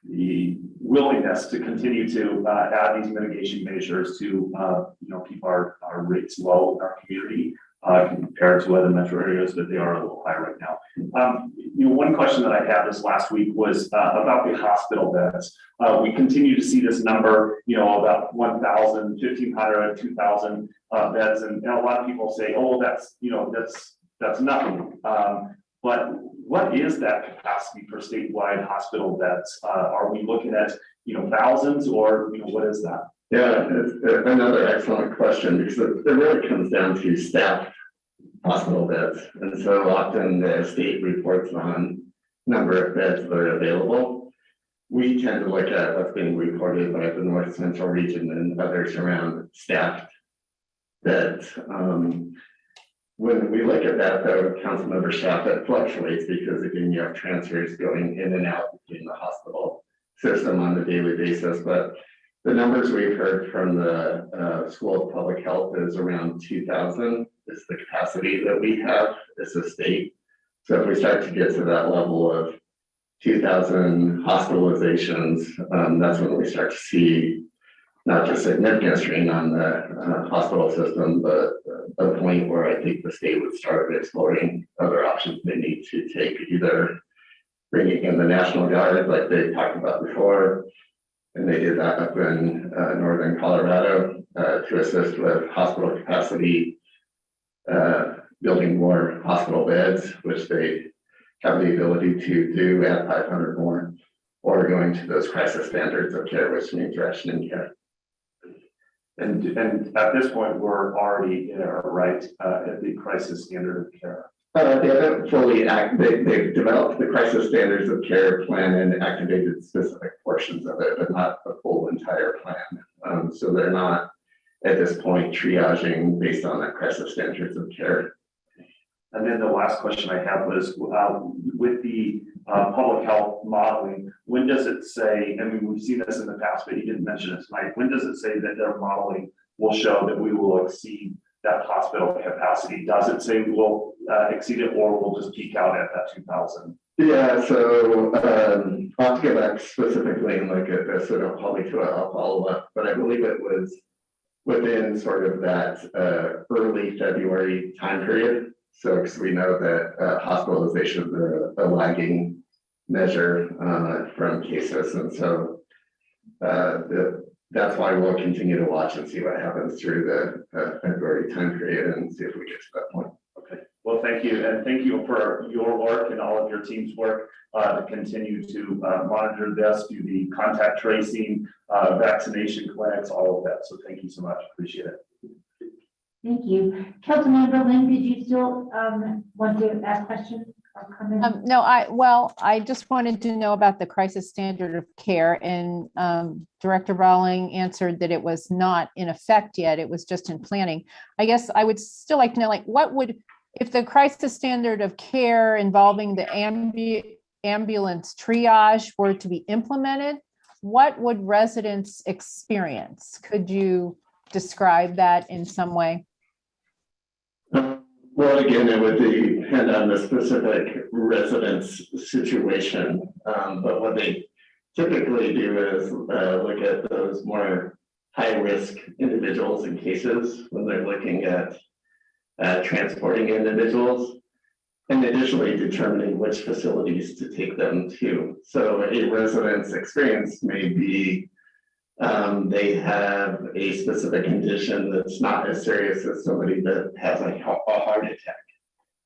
Speaker 8: the willingness to continue to add these mitigation measures to, you know, keep our rates low in our community compared to other metro areas, but they are a little high right now. You know, one question that I had this last week was about the hospital beds. We continue to see this number, you know, about 1,000, 1,500, 2,000 beds, and a lot of people say, oh, that's, you know, that's nothing. But what is that capacity for statewide hospital beds? Are we looking at, you know, thousands, or, you know, what is that?
Speaker 2: Yeah, it's another excellent question because it really comes down to staffed hospital beds. And so often the state reports on number of beds that are available. We tend to look at what's being reported by the North Central region and others around staffed beds. When we look at that, though, council member staff, that fluctuates because again, you have transfers going in and out between the hospital system on a daily basis. But the numbers we've heard from the School of Public Health is around 2,000 is the capacity that we have as a state. So if we start to get to that level of 2,000 hospitalizations, that's when we start to see not just significant strain on the hospital system, but a point where I think the state would start exploring other options they need to take, either bringing in the National Guard like they talked about before, and they did that up in northern Colorado to assist with hospital capacity, building more hospital beds, which they have the ability to do at 500 more, or going to those crisis standards of care, which means rationing care.
Speaker 8: And at this point, we're already there, right, at the crisis standard of care.
Speaker 2: They haven't fully they've developed the crisis standards of care plan and activated specific portions of it, but not the full entire plan. So they're not at this point triaging based on that crisis standards of care.
Speaker 8: And then the last question I have was with the public health modeling, when does it say, I mean, we've seen this in the past, but you didn't mention it tonight, when does it say that their modeling will show that we will exceed that hospital capacity? Does it say we'll exceed it, or we'll just peak out at that 2,000?
Speaker 2: Yeah, so I'll have to go back specifically and look at this, so I'll follow up, but I believe it was within sort of that early February time period. So, because we know that hospitalizations are a lagging measure from cases, and so that's why we'll continue to watch and see what happens through the February time period and see if we get to that point.
Speaker 8: Okay, well, thank you, and thank you for your work and all of your team's work to continue to monitor this, do the contact tracing, vaccination clinics, all of that. So thank you so much, appreciate it.
Speaker 1: Thank you. Councilmember Lynn, did you still want to ask questions or comment?
Speaker 3: No, I just wanted to know about the crisis standard of care, and Director Rawling answered that it was not in effect yet. It was just in planning. I guess I would still like to know, like, what would, if the crisis standard of care involving the ambulance triage were to be implemented, what would residents experience? Could you describe that in some way?
Speaker 2: Well, again, it would depend on the specific residence situation, but what they typically do is look at those more high-risk individuals and cases when they're looking at transporting individuals. and additionally determining which facilities to take them to. So a resident's experience may be they have a specific condition that's not as serious as somebody that has a heart attack.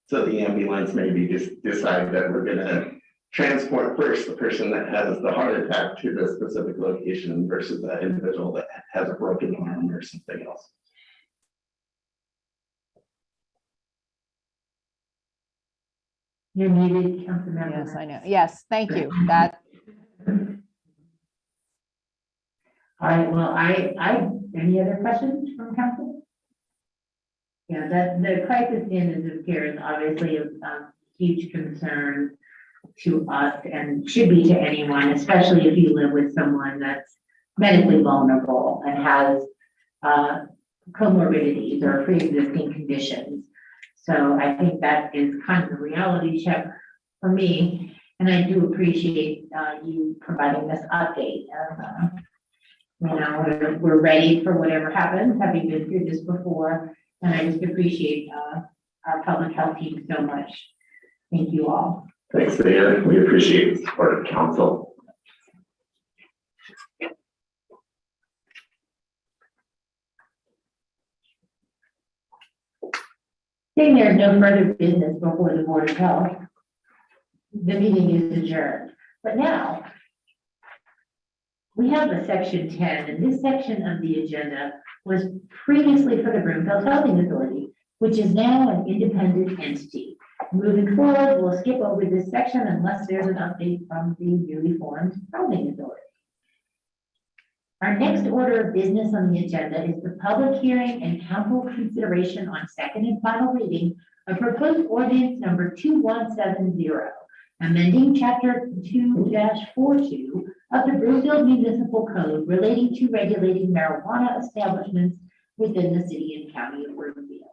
Speaker 2: So the ambulance maybe just decide that we're gonna transport first the person that has the heart attack to the specific location versus that individual that has a broken arm or something else.
Speaker 1: You're muted, Councilmember.
Speaker 3: Yes, I know. Yes, thank you. That,
Speaker 1: All right, well, any other questions from council? Yeah, the crisis standards of care is obviously a huge concern to us and should be to anyone, especially if you live with someone that's medically vulnerable and has comorbidities or pre-existing conditions. So I think that is kind of a reality check for me. And I do appreciate you providing this update. We're ready for whatever happens, having been through this before. And I just appreciate our public health team so much. Thank you all.
Speaker 2: Thanks, Mayor. We appreciate the support of council.
Speaker 1: Seeing there's no further business before the Board of Health, the meeting is adjourned. But now, we have a section 10, and this section of the agenda was previously for the Broomfield Housing Authority, which is now an independent entity. Moving forward, we'll skip over this section unless there's an update from the newly formed Housing Authority. Our next order of business on the agenda is the public hearing and council consideration on second and final reading of proposed ordinance number 2170, amending chapter 2-42 of the Broomfield Municipal Code relating to regulating marijuana establishments within the city and county of Broomfield.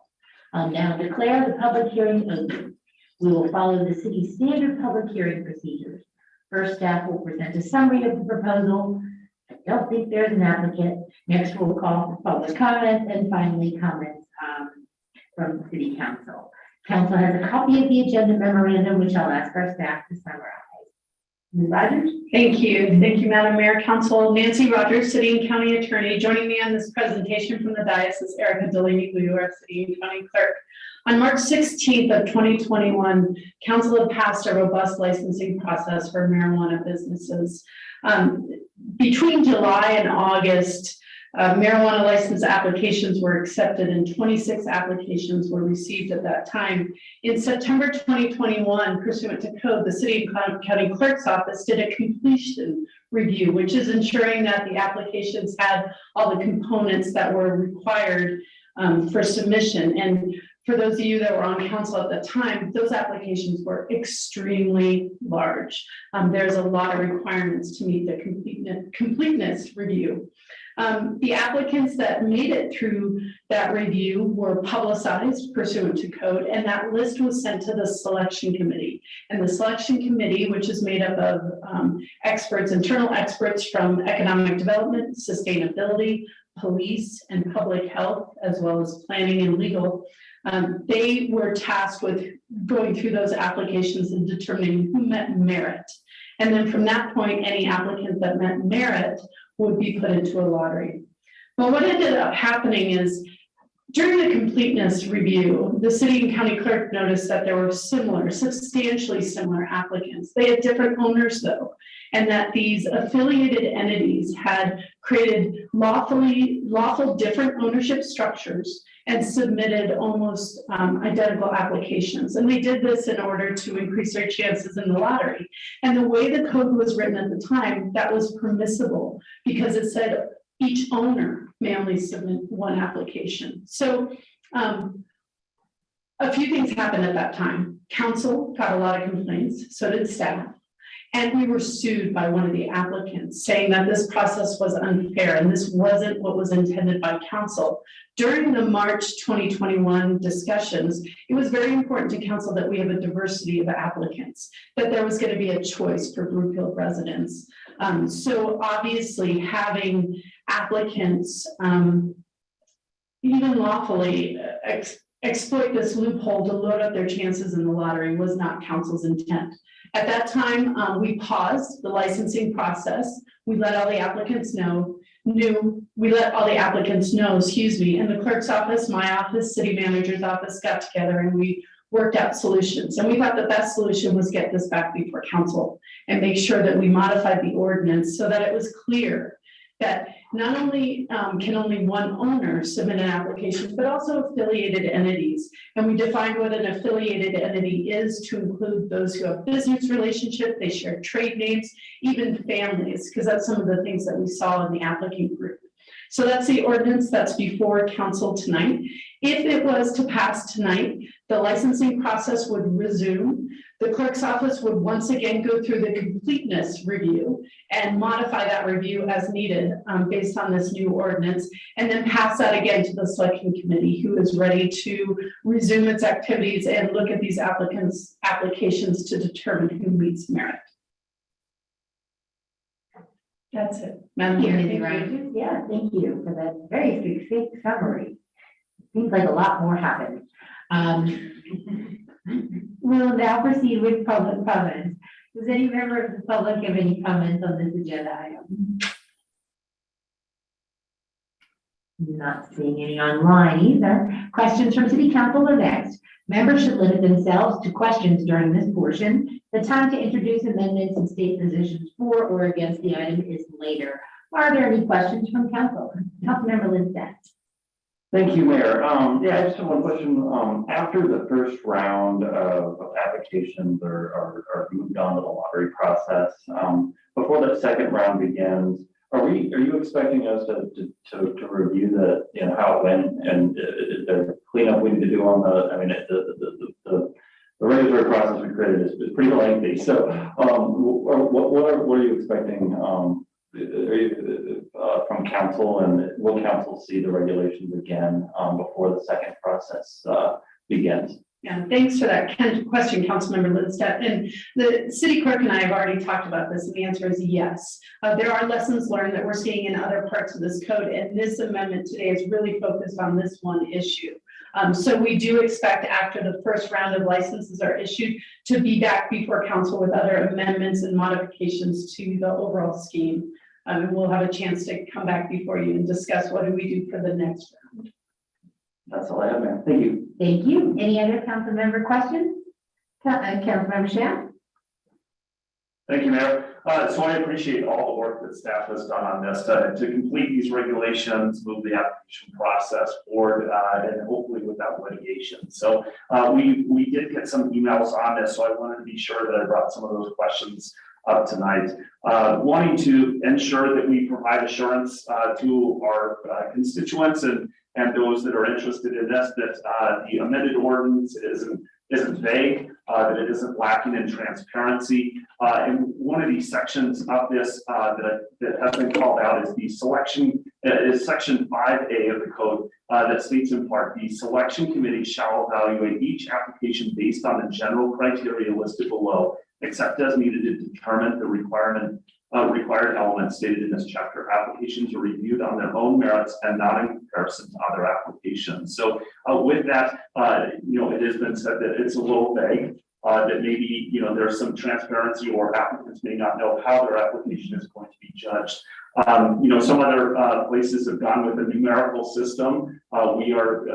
Speaker 1: I'll now declare the public hearing open. We will follow the city's standard public hearing procedures. First, staff will present a summary of the proposal. I don't think there's an applicant. Next, we'll call for public comments, and finally comments from the city council. Council has a copy of the agenda memorandum, which I'll ask our staff to summarize. Ms. Rogers?
Speaker 10: Thank you. Thank you, Madam Mayor, Council. Nancy Rogers, City and County Attorney. Joining me on this presentation from the dais is Erica Delaney, our City and County Clerk. On March 16th of 2021, Council had passed a robust licensing process for marijuana businesses. Between July and August, marijuana license applications were accepted and 26 applications were received at that time. In September 2021, pursuant to code, the City and County Clerk's Office did a completion review, which is ensuring that the applications had all the components that were required for submission. And for those of you that were on council at the time, those applications were extremely large. There's a lot of requirements to meet the completeness review. The applicants that made it through that review were publicized pursuant to code, and that list was sent to the selection committee. And the selection committee, which is made up of experts, internal experts from economic development, sustainability, police, and public health, as well as planning and legal, they were tasked with going through those applications and determining who met merit. And then from that point, any applicant that met merit would be put into a lottery. But what ended up happening is during the completeness review, the city and county clerk noticed that there were substantially similar applicants. They had different owners though, and that these affiliated entities had created lawful different ownership structures and submitted almost identical applications. And they did this in order to increase their chances in the lottery. And the way the code was written at the time, that was permissible because it said each owner may only submit one application. So a few things happened at that time. Council got a lot of complaints, so did staff. And we were sued by one of the applicants saying that this process was unfair and this wasn't what was intended by council. During the March 2021 discussions, it was very important to council that we have a diversity of applicants, that there was going to be a choice for Broomfield residents. So obviously having applicants even lawfully exploit this loophole to load up their chances in the lottery was not council's intent. At that time, we paused the licensing process. We let all the applicants know, excuse me, and the clerk's office, my office, city manager's office got together and we worked out solutions. And we thought the best solution was get this back before council and make sure that we modified the ordinance so that it was clear that not only can only one owner submit an application, but also affiliated entities. And we defined what an affiliated entity is to include those who have business relationship, they share trade names, even families, because that's some of the things that we saw in the applicant group. So that's the ordinance that's before council tonight. If it was to pass tonight, the licensing process would resume. The clerk's office would once again go through the completeness review and modify that review as needed based on this new ordinance, and then pass that again to the selection committee, who is ready to resume its activities and look at these applications to determine who meets merit. That's it, Madam
Speaker 1: Thank you,
Speaker 10: Chair.
Speaker 1: Ms. Rogers. Yeah, thank you for that very succinct summary. Seems like a lot more happened. We'll now proceed with public comments. Does any member of the public have any comments on this agenda item? Not seeing any online either. Questions from city council are next. Members should limit themselves to questions during this portion. The time to introduce amendments and state positions for or against the item is later. Are there any questions from council? Councilmember Lindstedt.
Speaker 11: Thank you, Mayor. Yeah, I just have one question. After the first round of applications are moved on to the lottery process, before the second round begins, are you expecting us to review how it went, and is there cleanup we need to do on the regulatory process we created is pretty lengthy. So, what are you expecting from council, and will council see the regulations again before the second process begins?
Speaker 10: Yeah, thanks for that question, Councilmember Lindstedt. And the city clerk and I have already talked about this, and the answer is yes. There are lessons learned that we're seeing in other parts of this code, and this amendment today is really focused on this one issue. So we do expect after the first round of licenses are issued to be back before council with other amendments and modifications to the overall scheme. And we'll have a chance to come back before you and discuss what do we do for the next round.
Speaker 11: That's all I have, Mayor. Thank you.
Speaker 1: Thank you. Any other council member questions? Councilmember Shan?
Speaker 8: Thank you, Mayor. So I appreciate all the work that staff has done on this to complete these regulations, move the application process forward, and hopefully without litigation. So we did get some emails on this, so I wanted to be sure that I brought some of those questions up tonight. Wanting to ensure that we provide assurance to our constituents and those that are interested in this, that the amended ordinance isn't vague, that it isn't lacking in transparency. And one of these sections of this that has been called out is the selection, is section 5A of the code that states in part, the selection committee shall evaluate each application based on the general criteria listed below, except as needed to determine the required elements stated in this chapter. Applications are reviewed on their own merits and not in comparison to other applications. So with that, it has been said that it's a little vague, that maybe, there's some transparency or applicants may not know how their application is going to be judged. Some other places have gone with a numerical system. We are,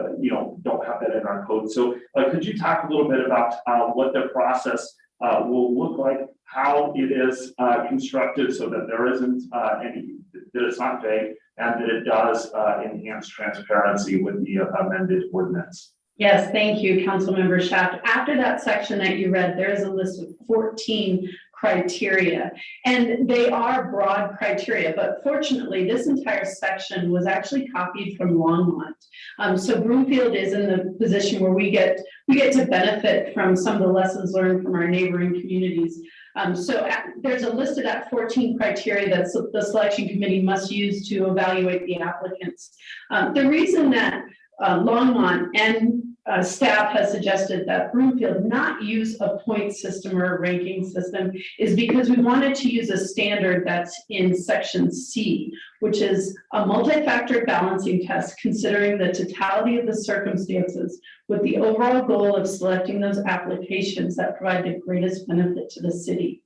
Speaker 8: don't have that in our code. So could you talk a little bit about what the process will look like, how it is constructed so that there isn't that it's not vague, and that it does enhance transparency with the amended ordinance?
Speaker 10: Yes, thank you, Councilmember Shaft. After that section that you read, there is a list of 14 criteria, and they are broad criteria, but fortunately this entire section was actually copied from Longmont. So Broomfield is in the position where we get to benefit from some of the lessons learned from our neighboring communities. There's a list of that 14 criteria that the selection committee must use to evaluate the applicants. The reason that Longmont and staff has suggested that Broomfield not use a point system or a ranking system is because we wanted to use a standard that's in section C, which is a multi-factor balancing test considering the totality of the circumstances with the overall goal of selecting those applications that provide the greatest benefit to the city.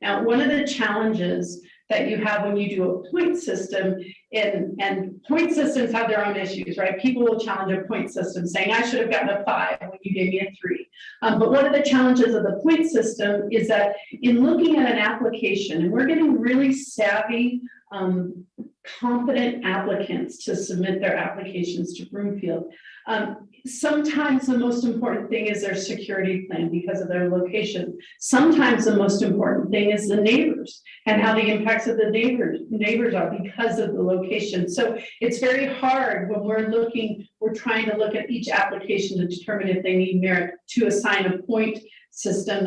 Speaker 10: Now, one of the challenges that you have when you do a point system, and point systems have their own issues, right? People will challenge a point system saying, I should have gotten a 5 when you gave me a 3. But one of the challenges of the point system is that in looking at an application, and we're getting really savvy, competent applicants to submit their applications to Broomfield. Sometimes the most important thing is their security plan because of their location. Sometimes the most important thing is the neighbors and how the impacts of the neighbors are because of the location. So it's very hard when we're trying to look at each application to determine if they need merit to assign a point system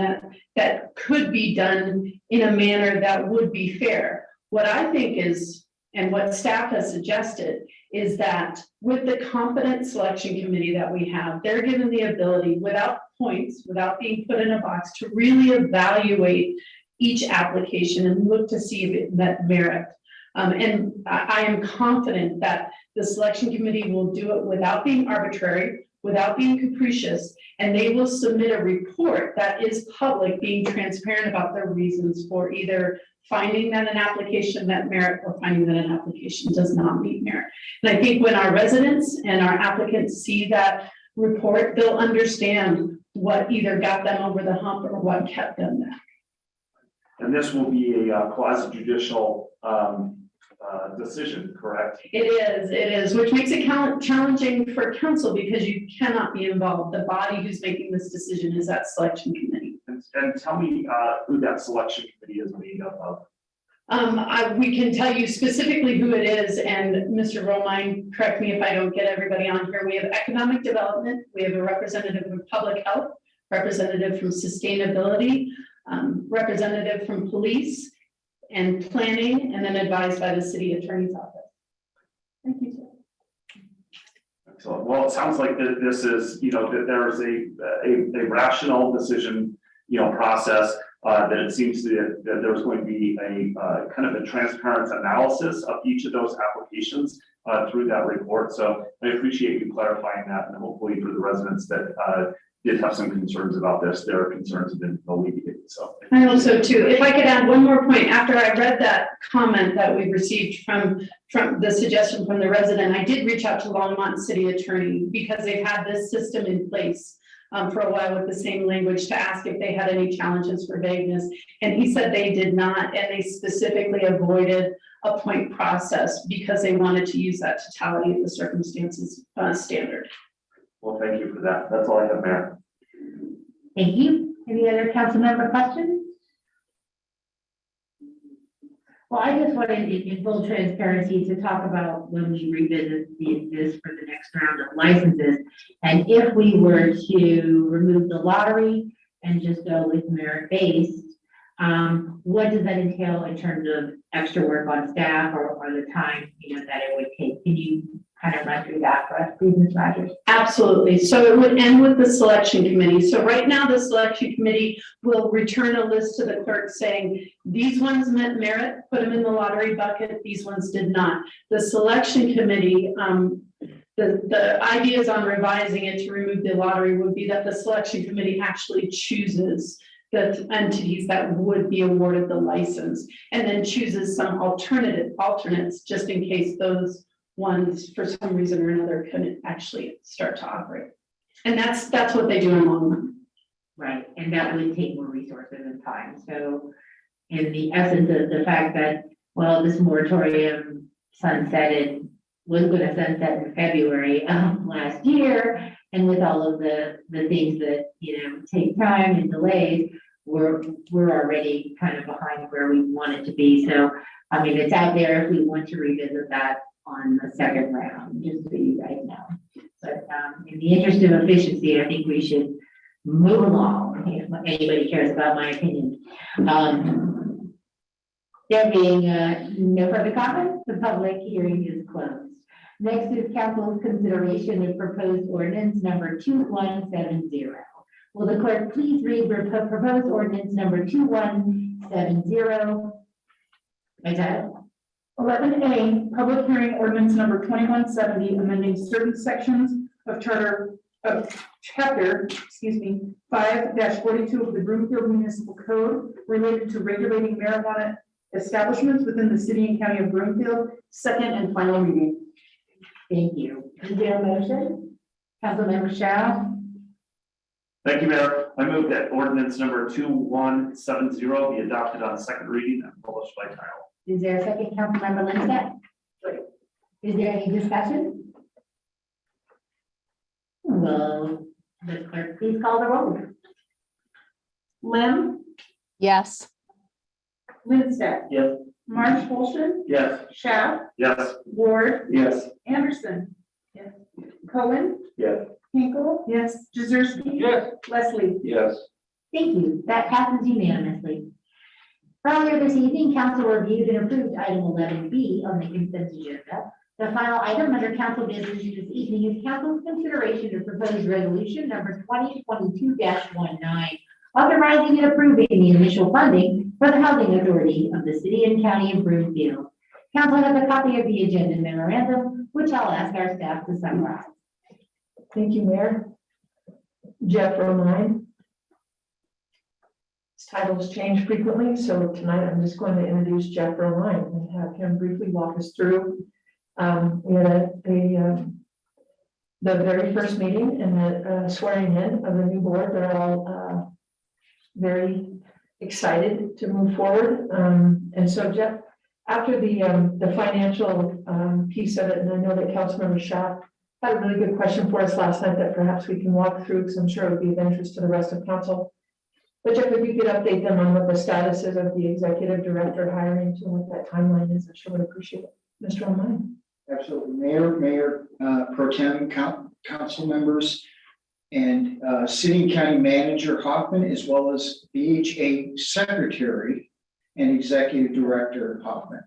Speaker 10: that could be done in a manner that would be fair. What I think is, and what staff has suggested, is that with the competent selection committee that we have, they're given the ability without points, without being put in a box, to really evaluate each application and look to see if it met merit. And I am confident that the selection committee will do it without being arbitrary, without being capricious, and they will submit a report that is public, being transparent about their reasons for either finding that an application met merit or finding that an application does not meet merit. And I think when our residents and our applicants see that report, they'll understand what either got them over the hump or what kept them back.
Speaker 8: And this will be a quasi-judicial decision, correct?
Speaker 10: It is, which makes it challenging for council because you cannot be involved. The body who's making this decision is that selection committee.
Speaker 8: And tell me who that selection committee is made up of.
Speaker 10: We can tell you specifically who it is, and Mr. Romine, correct me if I don't get everybody on here. We have economic development, we have a representative from public health, representative from sustainability, representative from police and planning, and then advised by the city attorney's office. Thank you, sir.
Speaker 8: Excellent. Well, it sounds like that this is, that there is a rational decision, process, that it seems that there's going to be a kind of a transparent analysis of each of those applications through that report. So I appreciate you clarifying that, and hopefully for the residents that did have some concerns about this, their concerns have been alleviated. So
Speaker 10: I hope so too. If I could add one more point, after I read that comment that we received from the suggestion from the resident, I did reach out to Longmont City Attorney because they've had this system in place for a while with the same language to ask if they had any challenges for vagueness. And he said they did not, and they specifically avoided a point process because they wanted to use that totality of the circumstances standard.
Speaker 8: well, thank you for that. That's all I have, Mayor.
Speaker 1: Thank you. Any other council member questions? Well, I just wanted, in full transparency, to talk about when we revisit this for the next round of licenses. And if we were to remove the lottery and just go with merit-based, what does that entail in terms of extra work on staff or the time, that it would take? Can you kind of run through that for us, please, Ms. Rogers?
Speaker 10: Absolutely. So it would end with the selection committee. So right now, the selection committee will return a list to the clerk saying, these ones met merit, put them in the lottery bucket, these ones did not. The selection committee, the ideas on revising it to remove the lottery would be that the selection committee actually chooses the entities that would be awarded the license and then chooses some alternates just in case those ones for some reason or another couldn't actually start to operate. And that's what they do in Longmont.
Speaker 1: Right, and that would take more resources and time. So in the essence of the fact that, well, this moratorium sunsetted, was going to sunset in February of last year, and with all of the things that, take time and delays, we're already kind of behind where we want it to be. So, I mean, it's out there if we want to revisit that on the second round, just so you guys know. But in the interest of efficiency, I think we should move along, if anybody cares about my opinion. There being no further comments, the public hearing is closed. Next is council's consideration of proposed ordinance number 2170. Will the clerk please read proposed ordinance number 2170 by title?
Speaker 10: 11A, public hearing ordinance number 2170, amending certain sections of chapter 5-42 of the Broomfield Municipal Code related to regulating marijuana establishments within the city and county of Broomfield, second and final reading.
Speaker 1: Thank you. Is there a motion? Councilmember Shah,
Speaker 8: Thank you, Mayor. I move that ordinance number 2170 be adopted on second reading and published by title.
Speaker 1: is there a second? Councilmember Lindstedt? Is there any discussion? Will the clerk please call the roll?
Speaker 10: Lim,
Speaker 3: Yes.
Speaker 10: Lindstedt.
Speaker 8: Yes.
Speaker 10: March Wolfson,
Speaker 9: Yes.
Speaker 10: Schaff,
Speaker 8: Yes.
Speaker 10: Ward,
Speaker 9: Yes.
Speaker 10: Anderson. Yes. Cohen,
Speaker 9: Yes.
Speaker 10: Hinkle. Yes. Jazirski.
Speaker 9: Yes.
Speaker 10: Leslie.
Speaker 9: Yes.
Speaker 1: Thank you. That passes unanimously. Earlier this evening, council reviewed and approved item 11B on the consent agenda. The final item under council business this evening is council's consideration of proposed resolution number 2022-19, authorizing and approving the initial funding for the housing authority of the city and county of Broomfield. Council has a copy of the agenda memorandum, which I'll ask our staff to summarize.
Speaker 4: Thank you, Mayor. Jeff Romine. His titles change frequently, so tonight I'm just going to introduce Jeff Romine and have him briefly walk us through. We had the very first meeting and the swearing in of the new board. They're all very excited to move forward. And so Jeff, after the financial piece of it, and I know that Councilmember Schaaf had a really good question for us last night that perhaps we can walk through, because I'm sure it would be of interest to the rest of council. But Jeff, if you could update them on what the status is of the executive director hiring to what that timeline is, I sure would appreciate it. Mr. Romine.
Speaker 12: Absolutely. Mayor, Pro Tem, council members, and City and County Manager Hoffman, as well as BHA Secretary and Executive Director Hoffman.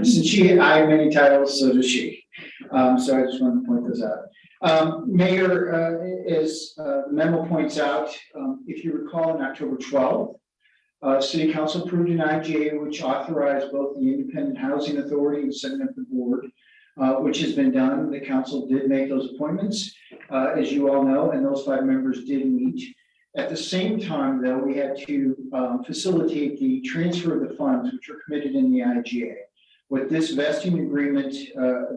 Speaker 12: Since I have many titles, so does she. So I just want to point those out. Mayor, as the memo points out, if you recall, on October 12th, City Council approved an IGA which authorized both the Independent Housing Authority and setting up the board, which has been done. The council did make those appointments, as you all know, and those 5 members did meet. At the same time, though, we had to facilitate the transfer of the funds which are committed in the IGA. What this vesting agreement,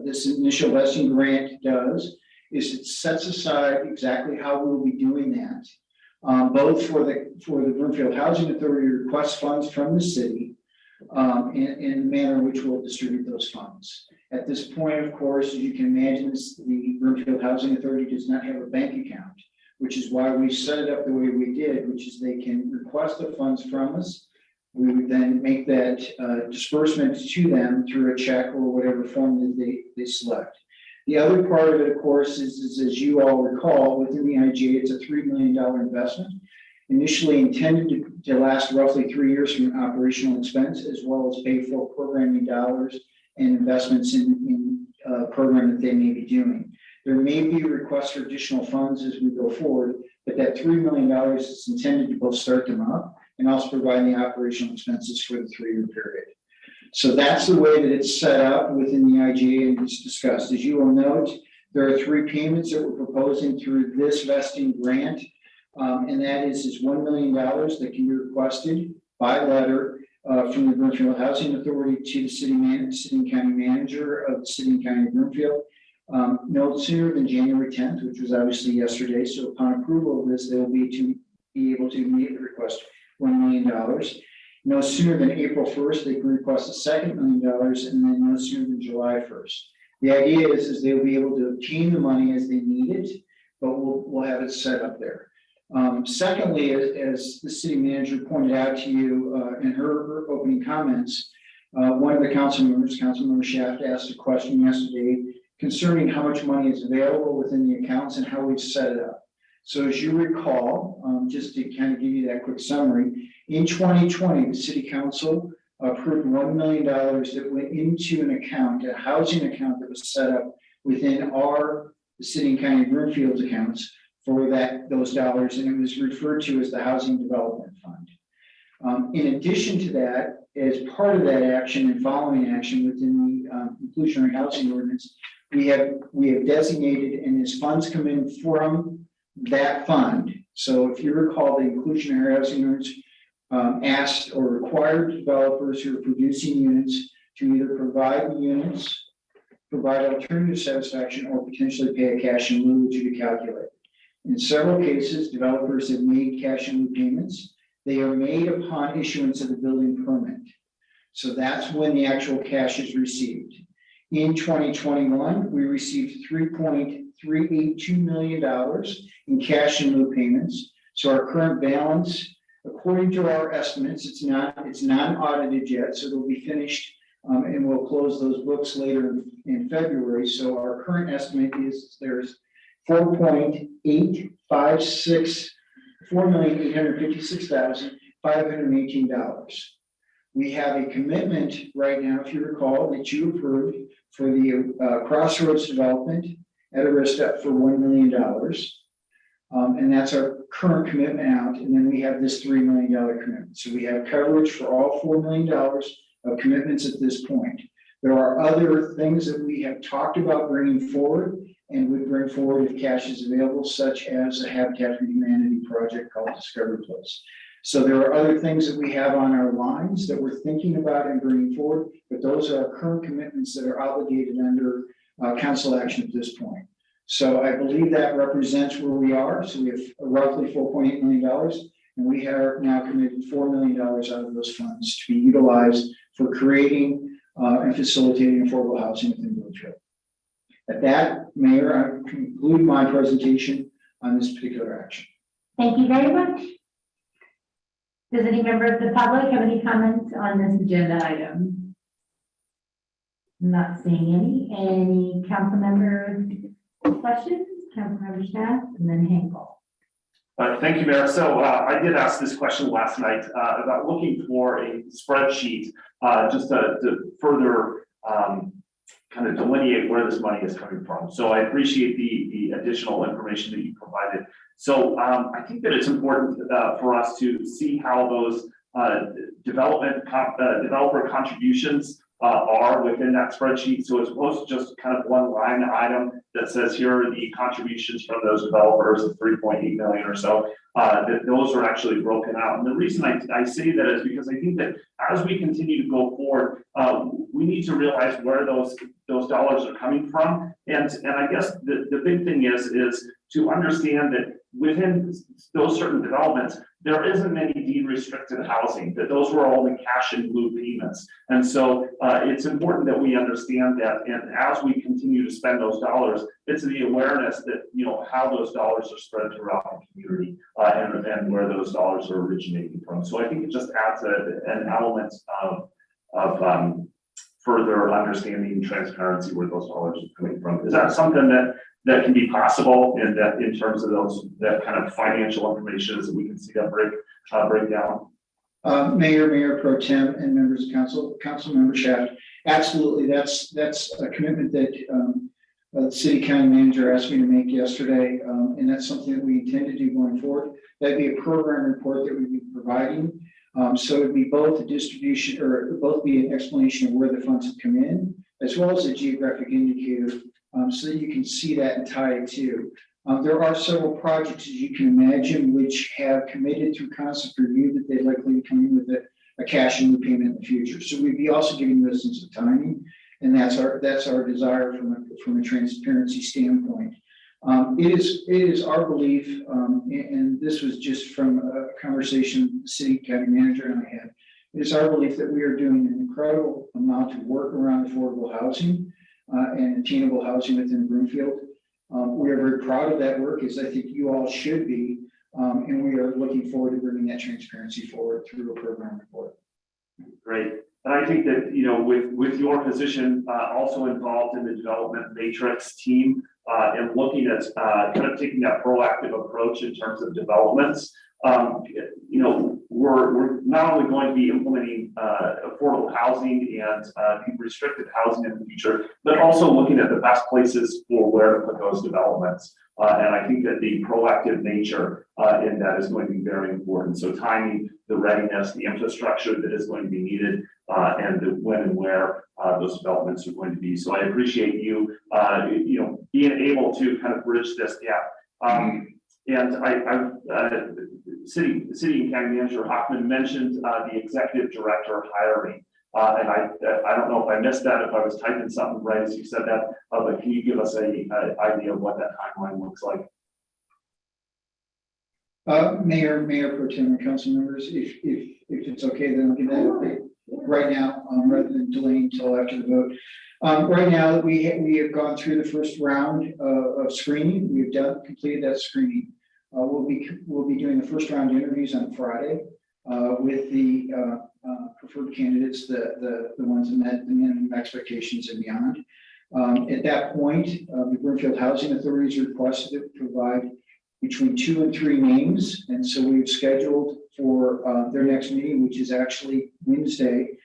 Speaker 12: this initial vesting grant does is it sets aside exactly how we will be doing that. Both for the Broomfield Housing Authority request funds from the city in the manner in which we'll distribute those funds. At this point, of course, as you can imagine, the Broomfield Housing Authority does not have a bank account, which is why we set it up the way we did, which is they can request the funds from us. We would then make that disbursement to them through a check or whatever form that they select. The other part of it, of course, is as you all recall, within the IGA, it's a $3 million investment, initially intended to last roughly 3 years from an operational expense, as well as pay for programming dollars and investments in program that they may be doing. There may be requests for additional funds as we go forward, but that $3 million is intended to both start them up and also provide the operational expenses for the 3-year period. So that's the way that it's set up within the IGA and it's discussed. As you will note, there are 3 payments that we're proposing through this vesting grant. And that is $1 million that can be requested by letter from the Broomfield Housing Authority to the city and county manager of the city and county of Broomfield. No sooner than January 10th, which was obviously yesterday. So upon approval of this, they will be able to immediately request $1 million. No sooner than April 1st, they can request a second $1 million, and then no sooner than July 1st. The idea is they'll be able to obtain the money as they need it, but we'll have it set up there. Secondly, as the city manager pointed out to you in her opening comments, one of the council members, Councilmember Schaaf, asked a question yesterday concerning how much money is available within the accounts and how we've set it up. So as you recall, just to kind of give you that quick summary, in 2020, the city council approved $1 million that went into an account, a housing account that was set up within the city and county of Broomfield's accounts for those dollars, and it was referred to as the Housing Development Fund. In addition to that, as part of that action and following action within the inclusionary housing ordinance, we have designated, and as funds come in from that fund. So if you recall, the inclusionary housing ordinance asked or required developers who are producing units to either provide the units, provide alternative satisfaction, or potentially pay a cash in lieu, which would be calculated. In several cases, developers have made cash in lieu payments. They are made upon issuance of the building permit. So that's when the actual cash is received. In 2021, we received $3.382 million in cash in lieu payments. So our current balance, according to our estimates, it's not audited yet, so they'll be finished, and we'll close those books later in February. So our current estimate is there's $4,856,518. We have a commitment right now, if you recall, that you approved for the Crossroads development at Arista for $1 million. And that's our current commitment out. And then we have this $3 million commitment. So we have coverage for all $4 million of commitments at this point. There are other things that we have talked about bringing forward and would bring forward if cash is available, such as a Habitat for Humanity project called Discovery Place. So there are other things that we have on our lines that we're thinking about and bringing forward, but those are our current commitments that are obligated under council action at this point. So I believe that represents where we are. So we have roughly $4.8 million, and we have now committed $4 million out of those funds to be utilized for creating and facilitating affordable housing within Broomfield. At that, Mayor, I conclude my presentation on this particular action.
Speaker 1: Thank you very much. Does any member of the public have any comments on this agenda item? Not seeing any council member questions, council member staff, and then Hankel.
Speaker 8: Thank you, Mayor. So I did ask this question last night about looking for a spreadsheet just to further kind of delineate where this money is coming from. So I appreciate the additional information that you provided. So I think that it's important for us to see how those developer contributions are within that spreadsheet. So as opposed to just kind of one line item that says here are the contributions from those developers of 3.8 million or so, that those are actually broken out. And the reason I say that is because I think that as we continue to go forward, we need to realize where those dollars are coming from. And I guess the big thing is to understand that within those certain developments, there isn't many deed restricted housing, that those were only cash in lieu payments. And so it's important that we understand that. And as we continue to spend those dollars, it's the awareness that, how those dollars are spread throughout the community and where those dollars are originating from. So I think it just adds an element of further understanding and transparency where those dollars are coming from. Is that something that can be possible in terms of that kind of financial information so we can see that breakdown?
Speaker 12: Mayor Pro Tem and members of council member Shaft, absolutely. That's a commitment that the city county manager asked me to make yesterday, and that's something that we intend to do going forward. That'd be a program report that we'd be providing. So it'd be both a distribution or both be an explanation of where the funds have come in, as well as a geographic indicator, so that you can see that and tie it to. There are several projects, as you can imagine, which have committed through concept review that they'd likely come in with a cash in lieu payment in the future. So we'd be also giving you a sense of timing, and that's our desire from a transparency standpoint. It is our belief, and this was just from a conversation the city county manager and I had. It is our belief that we are doing an incredible amount of work around affordable housing and attainable housing within Broomfield. We are very proud of that work, as I think you all should be, and we are looking forward to bringing that transparency forward through a program report.
Speaker 8: Great. And I think that, with your position also involved in the development matrix team and looking at kind of taking that proactive approach in terms of developments, we're we're not only going to be implementing affordable housing and restricted housing in the future, but also looking at the best places for where to put those developments. And I think that the proactive nature in that is going to be very important. So timing, the readiness, the infrastructure that is going to be needed, and the when and where those developments are going to be. So I appreciate you, being able to kind of bridge this gap. And City and County Manager Hoffman mentioned the executive director hiring. And I don't know if I missed that, if I was typing something right as you said that, but can you give us an idea of what that timeline looks like?
Speaker 12: Mayor Pro Tem and council members, if it's okay, then I'll give that update right now, rather than delaying until after the vote. Right now, we have gone through the first round of screening. We've completed that screening. We'll be doing the first round interviews on Friday with the preferred candidates, the ones that met the minimum expectations and beyond. At that point, the Broomfield Housing Authority has requested to provide between 2 and 3 names, and so we've scheduled for their next meeting, which is actually Wednesday,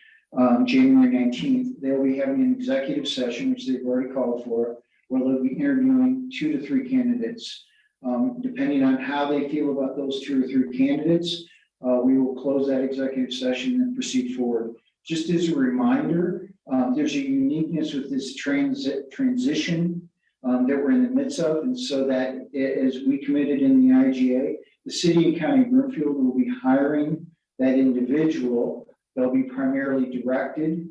Speaker 12: January 19th. They'll be having an executive session, which they've already called for, where they'll be interviewing 2 to 3 candidates. Depending on how they feel about those 2 or 3 candidates, we will close that executive session and proceed forward. Just as a reminder, there's a uniqueness with this transition that we're in the midst of, and so that as we committed in the IGA, the city and county of Broomfield will be hiring that individual. They'll be primarily directed.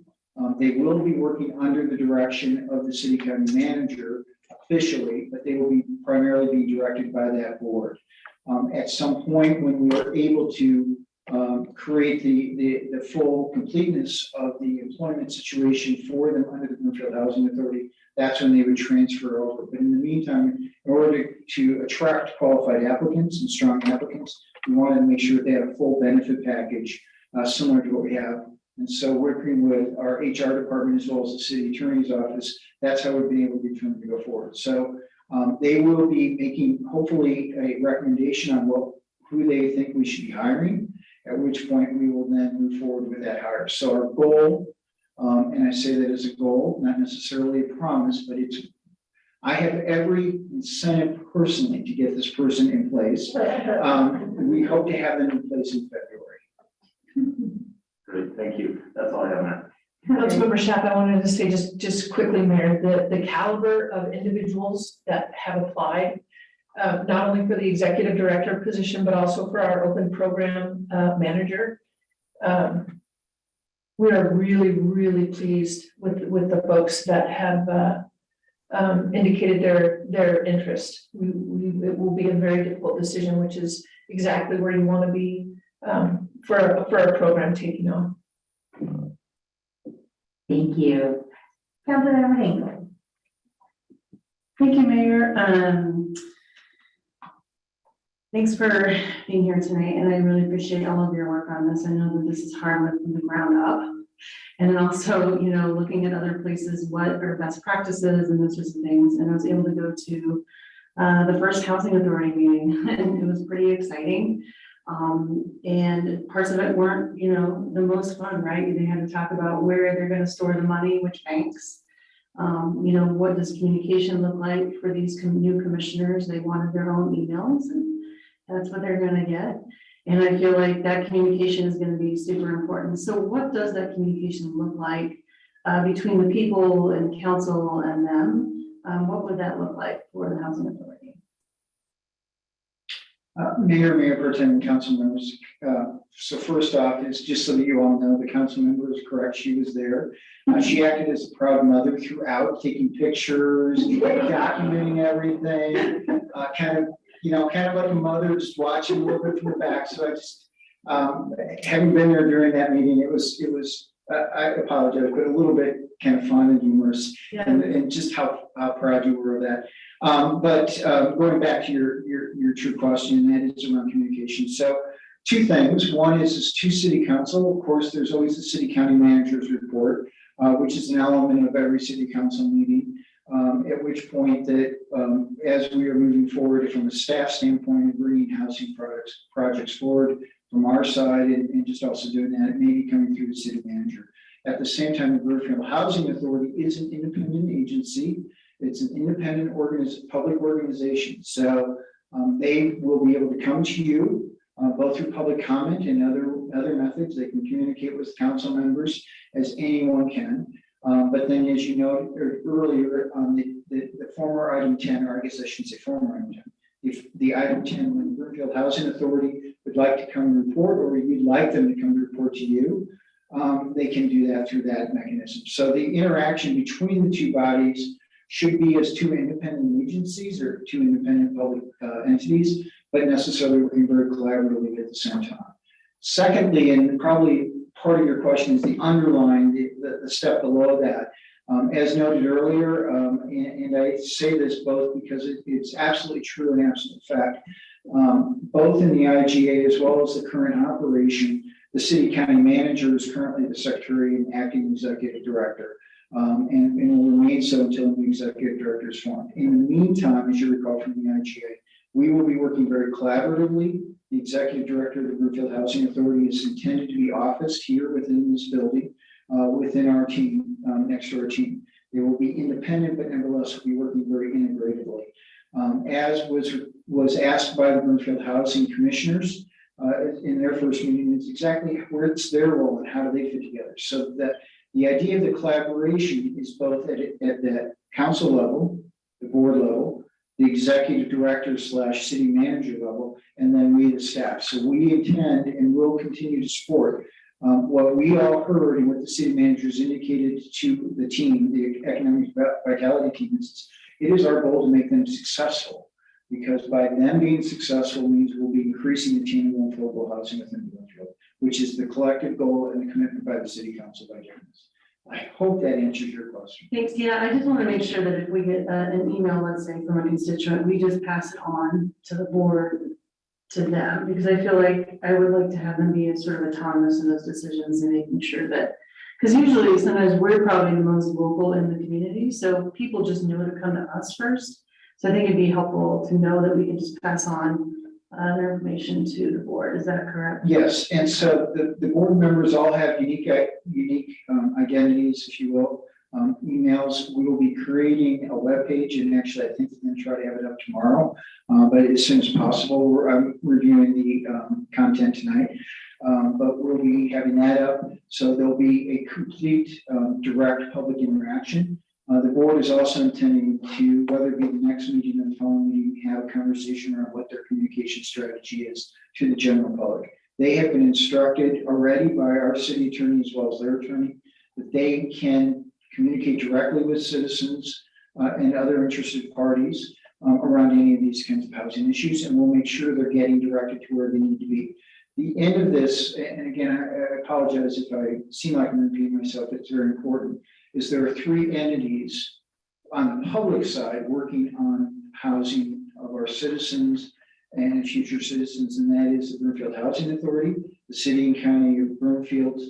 Speaker 12: They will be working under the direction of the city county manager officially, but they will be primarily being directed by that board. At some point when we are able to create the full completeness of the employment situation for them under the Broomfield Housing Authority, that's when they would transfer over. But in the meantime, in order to attract qualified applicants and strong applicants, we wanted to make sure they have a full benefit package similar to what we have. And so working with our HR department as well as the city attorney's office, that's how we've been able to determine to go forward. So they will be making hopefully a recommendation on who they think we should be hiring, at which point we will then move forward with that hire. So our goal, and I say that as a goal, not necessarily a promise, but I have every incentive personally to get this person in place. We hope to have them in place in February.
Speaker 8: Great, thank you. That's all I have, Matt.
Speaker 4: Councilmember Schaaf, I wanted to say just quickly, Mayor, the caliber of individuals that have applied, not only for the executive director position, but also for our open program manager. We are really, really pleased with the folks that have indicated their interest. It will be a very difficult decision, which is exactly where you want to be for a program taking on.
Speaker 1: Thank you. Councilmember Hinkle.
Speaker 5: Thank you, Mayor. Thanks for being here tonight, and I really appreciate all of your work on this. I know that this is hard work from the ground up. And then also, looking at other places, what are best practices and those sorts of things. And I was able to go to the first housing authority meeting, and it was pretty exciting. And parts of it weren't, the most fun, right? They had to talk about where they're going to store the money, which banks. What does communication look like for these new commissioners? They wanted their own emails, and that's what they're going to get. And I feel like that communication is going to be super important. So what does that communication look like between the people and council and them? What would that look like for the housing authority?
Speaker 12: Mayor Pro Tem and council members. So first off, is just so that you all know, the council member is correct. She was there. She acted as a proud mother throughout, taking pictures, documenting everything, kind of like a mother, just watching a little bit from the back. So I just, having been there during that meeting, it was. I apologize, but a little bit kind of fun and humorous, and just how proud you were of that. But going back to your true question, that is around communication. So 2 things. One is to city council. Of course, there's always the city county manager's report, which is an element of every city council meeting. At which point that as we are moving forward from a staff standpoint and bringing housing projects forward, from our side and just also doing that, it may be coming through the city manager. At the same time, the Brookfield Housing Authority is an independent agency. It's an independent public organization. So they will be able to come to you both through public comment and other methods. They can communicate with council members as anyone can. But then, as you know earlier, on the former item 10, or I guess I shouldn't say former item 10, if the item 10, when the Brookfield Housing Authority would like to come and report, or you'd like them to come and report to you, they can do that through that mechanism. So the interaction between the two bodies should be as two independent agencies or two independent public entities, but necessarily working very collaboratively at the same time. Secondly, and probably part of your question is the underlying, the step below that. As noted earlier, and I say this both because it's absolutely true and absolute fact, both in the IGA as well as the current operation, the city county manager is currently the secretary and acting executive director, and will remain so until the executive director is formed. In the meantime, as you recall from the IGA, we will be working very collaboratively. The executive director of the Brookfield Housing Authority is intended to be officed here within this building, within our team, next to our team. They will be independent, but nevertheless will be working very integratedly. As was asked by the Brookfield Housing Commissioners in their first meeting, it's exactly where it's their role and how do they fit together. So that the idea of the collaboration is both at the council level, the board level, the executive director / city manager level, and then we the staff. So we intend and will continue to support what we all heard and what the city managers indicated to the team, the economic vitality team. It is our goal to make them successful, because by them being successful means we'll be increasing the attainable and affordable housing within Brookfield, which is the collective goal and the commitment by the city council by doing this. I hope that answers your question.
Speaker 5: Thanks. Yeah, I just want to make sure that if we get an email, let's say from a constituent, we just pass it on to the board, to them, because I feel like I would like to have them be sort of autonomous in those decisions and making sure that, because usually sometimes we're probably the most vocal in the community, so people just know to come to us first. So I think it'd be helpful to know that we can just pass on their information to the board. Is that correct?
Speaker 12: Yes, and so the board members all have unique identities, if you will, emails. We will be creating a web page, and actually I think we're going to try to have it up tomorrow, but as soon as possible. I'm reviewing the content tonight, but we'll be having that up. So there'll be a complete direct public interaction. The board is also intending to, whether it be the next meeting or the following meeting, have a conversation around what their communication strategy is to the general public. They have been instructed already by our city attorney as well as their attorney that they can communicate directly with citizens and other interested parties around any of these kinds of housing issues, and we'll make sure they're getting directed to where they need to be. The end of this, and again, I apologize if I seem like I'm repeating myself, it's very important, is there are three entities on the public side working on housing of our citizens and future citizens, and that is the Brookfield Housing Authority, the City and County of Brookfield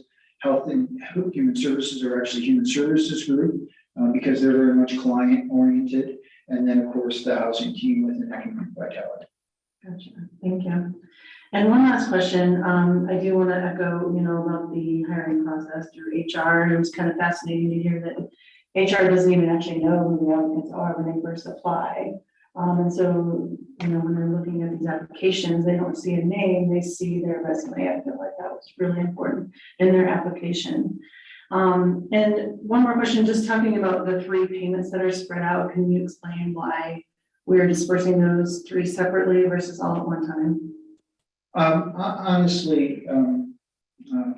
Speaker 12: Health and Human Services, or actually Human Services Group, because they're very much client oriented, and then of course the housing team within Economic Vitality.
Speaker 5: Gotcha. Thank you. And one last question. I do want to echo, about the hiring process through HR. And it was kind of fascinating to hear that HR doesn't even actually know who the applicants are when they first apply. And so, when they're looking at these applications, they don't see a name, they see their resume. I feel like that was really important in their application. And one more question, just talking about the three payments that are spread out, can you explain why we're dispersing those three separately versus all at one time?
Speaker 12: Honestly,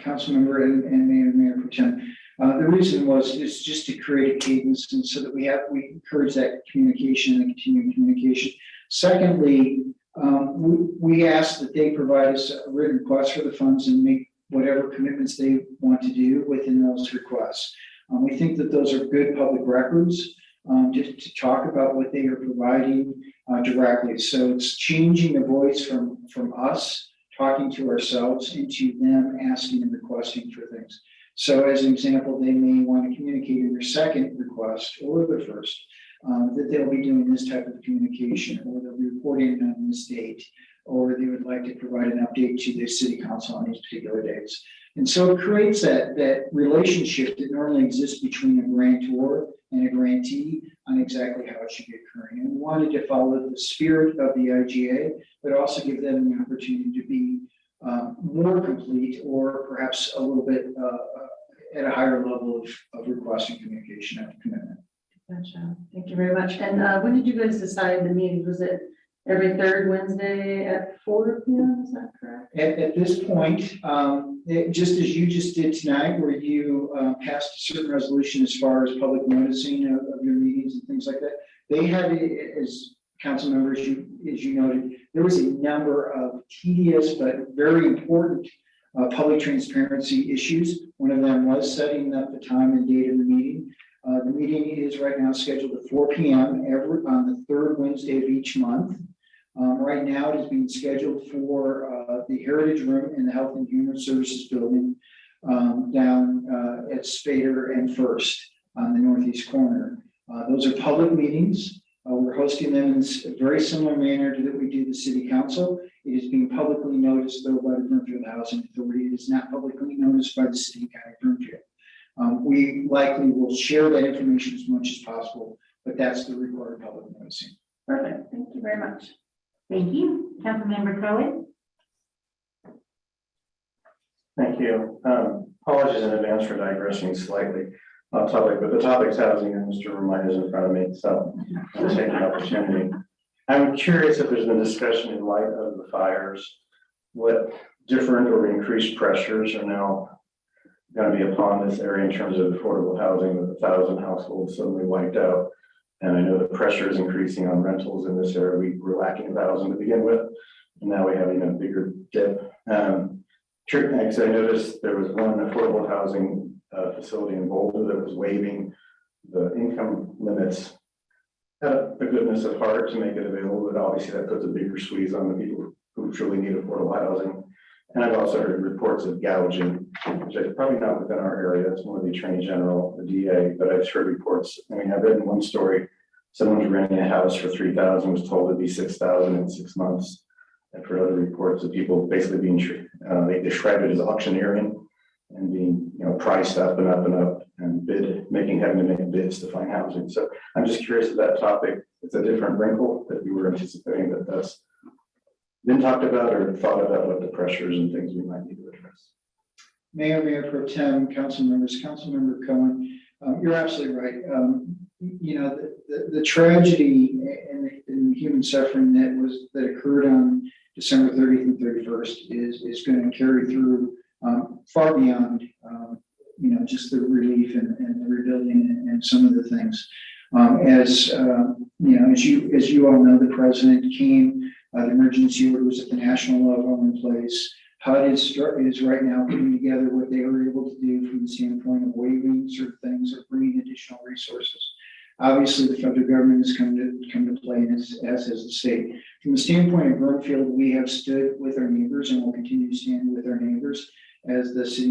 Speaker 12: Councilmember and Mayor Pro Tem, the reason is just to create a cadence, and so that we encourage that communication and continuing communication. Secondly, we ask that they provide us a written request for the funds and make whatever commitments they want to do within those requests. We think that those are good public records to talk about what they are providing directly. So it's changing the voice from us talking to ourselves into them asking and requesting for things. So as an example, they may want to communicate in their second request or their first that they'll be doing this type of communication, or they'll be reporting on this date, or they would like to provide an update to the city council on these particular dates. And so it creates that relationship that normally exists between a grantor and a grantee on exactly how it should be occurring. And we wanted to follow the spirit of the IGA, but also give them the opportunity to be more complete, or perhaps a little bit at a higher level of requesting communication and commitment.
Speaker 5: Gotcha. Thank you very much. And when did you guys decide the meeting? Was it every third Wednesday at 4 p.m.? Is that correct?
Speaker 12: At this point, just as you just did tonight, where you passed a certain resolution as far as public noticing of your meetings and things like that, they had, as council members, as you noted, there was a number of tedious but very important public transparency issues. One of them was setting up the time and date of the meeting. The meeting is right now scheduled at 4 p.m. on the third Wednesday of each month. Right now, it is being scheduled for the Heritage Room in the Health and Human Services Building down at Spader and First on the northeast corner. Those are public meetings. We're hosting them in a very similar manner to that we do the city council. It is being publicly noticed, though, by the Broomfield Housing Authority. It is not publicly noticed by the city and county of Broomfield. We likely will share that information as much as possible, but that's the required public noticing.
Speaker 5: Perfect. Thank you very much.
Speaker 1: Thank you. Councilmember Cohen?
Speaker 7: Thank you. Apologies in advance for digressing slightly off topic, but the topic's housing, and Mr. Remind is in front of me, so I'll take the opportunity. I'm curious if there's been discussion in light of the fires, what different or increased pressures are now going to be upon this area in terms of affordable housing, with 1,000 households suddenly wiped out. And I know the pressure is increasing on rentals in this area. We were lacking 1,000 to begin with, and now we have even a bigger dip. Next, I noticed there was one affordable housing facility in Boulder that was waiving the income limits. Had a goodness of heart to make it available, but obviously that puts a bigger squeeze on the people who truly need affordable housing. And I've also heard reports of gouging, which is probably not within our area. It's more the Attorney General, the DA, but I've heard reports. I mean, I've read in one story, someone was renting a house for $3,000, was told it'd be $6,000 in 6 months. I've heard other reports of people basically being, they described it as auctioneering and being, priced up and up and up and having to make bids to find housing. So I'm just curious if that topic, it's a different wrinkle that you were anticipating that's been talked about or thought about, what the pressures and things we might need to address.
Speaker 12: Mayor Pro Tem, council members, Councilmember Cohen, you're absolutely right. The tragedy and the human suffering that occurred on December 30th and 31st is going to carry through far beyond just the relief and the rebuilding and some of the things. As you all know, the president came. The emergency order was at the national level in place. HUD is right now putting together what they were able to do from the standpoint of waiving certain things or bringing additional resources. Obviously, the federal government has come to play, as has the state. From the standpoint of Broomfield, we have stood with our neighbors and will continue to stand with our neighbors, as the city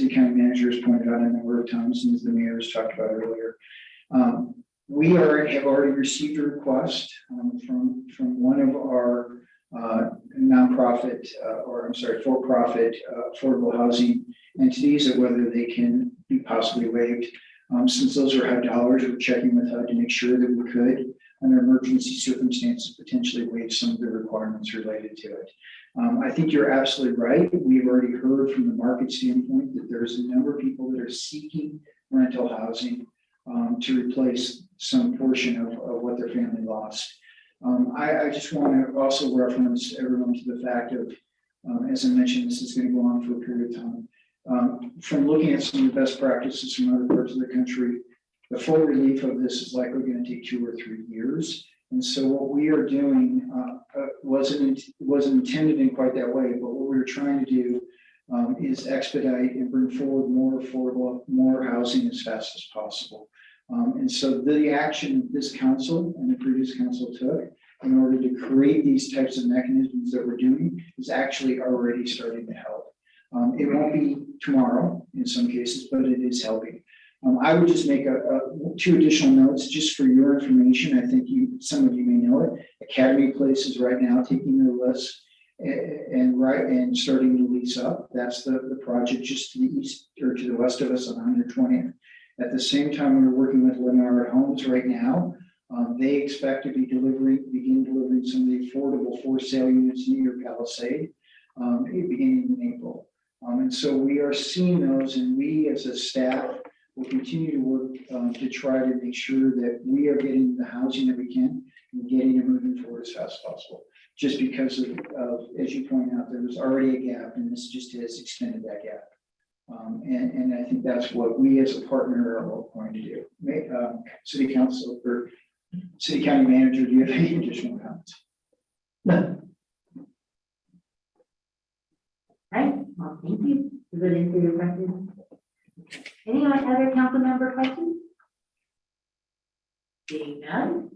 Speaker 12: county manager has pointed out a number of times, and as the mayor has talked about earlier. We have already received a request from one of our for-profit affordable housing entities of whether they can be possibly waived. Since those are HUD dollars, we're checking with HUD to make sure that we could, under emergency circumstances, potentially waive some of the requirements related to it. I think you're absolutely right. We've already heard from the market standpoint that there's a number of people that are seeking rental housing to replace some portion of what their family lost. I just want to also reference everyone to the fact of, as I mentioned, this is going to go on for a period of time. From looking at some of the best practices from other parts of the country, the full relief of this is likely going to take 2 or 3 years. And so what we are doing wasn't intended in quite that way, but what we're trying to do is expedite and bring forward more affordable, more housing as fast as possible. And so the action this council and the previous council took in order to create these types of mechanisms that we're doing is actually already starting to help. It won't be tomorrow in some cases, but it is helping. I would just make two additional notes just for your information. I think some of you may know it. Academy Place is right now taking their list and starting to lease up. That's the project just to the east or to the west of us on 120th. At the same time, we're working with Lennar Homes right now. They expect to begin delivering some of the affordable for sale units near Palisade, beginning in April. And so we are seeing those, and we as a staff will continue to work to try to make sure that we are getting the housing that we can and getting it moving forward as fast as possible. Just because of, as you point out, there was already a gap, and this just has extended that gap. And I think that's what we as a partner are going to do. City Council or City County Manager, do you have any additional comments?
Speaker 1: No. Right, well, thank you for answering your questions. Any other council member questions? Seeing none.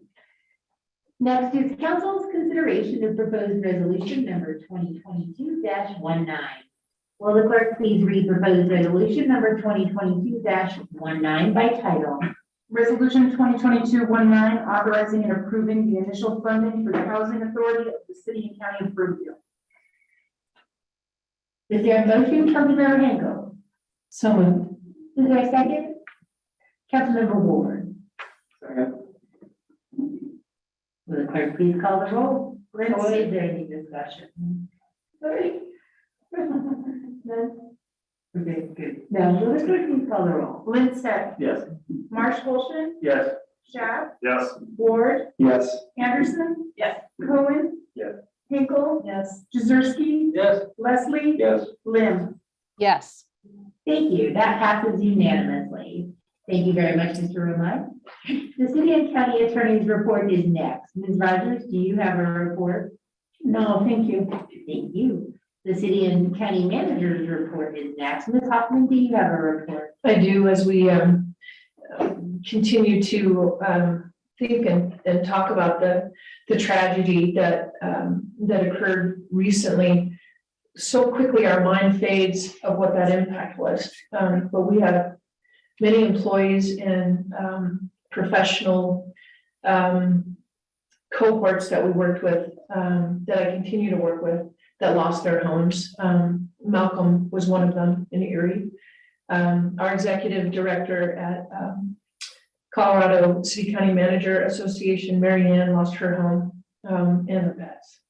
Speaker 1: Next is council's consideration of proposed resolution number 2022-19. Will the clerk please read proposed resolution number 2022-19 by title?
Speaker 5: Resolution 2022-19, authorizing and approving the initial funding for the Housing Authority of the City and County of Broomfield.
Speaker 1: Is there a motion, Councilmember Henkel?
Speaker 4: So moved.
Speaker 1: Is there a second? Councilmember Ward. Will the clerk please call the roll? Or is there any discussion? Sorry. None? Okay, good. Now, will the clerk please call the roll?
Speaker 5: Lindstedt,
Speaker 9: Yes.
Speaker 5: Marsh Wolfson,
Speaker 9: Yes.
Speaker 5: Schaaf,
Speaker 8: Yes.
Speaker 5: Ward,
Speaker 11: Yes.
Speaker 5: Anderson.
Speaker 10: Yes.
Speaker 5: Cohen.
Speaker 11: Yes.
Speaker 5: Hinkle.
Speaker 10: Yes.
Speaker 5: Jazirski.
Speaker 9: Yes.
Speaker 5: Leslie.
Speaker 11: Yes.
Speaker 5: Lim.
Speaker 3: Yes.
Speaker 1: Thank you. That passes unanimously. Thank you very much, Mr. Romine. The city and county attorney's report is next. Ms. Rogers, do you have a report?
Speaker 4: No, thank you.
Speaker 1: Thank you. The city and county manager's report is next. Ms. Hoffman, do you have a report?
Speaker 4: I do, as we continue to think and talk about the tragedy that occurred recently. So quickly our mind fades of what that impact was. But we have many employees and professional cohorts that we worked with, that I continue to work with, that lost their homes. Malcolm was one of them in Erie. Our executive director at Colorado City County Manager Association, Mary Ann, lost her home, and the pets.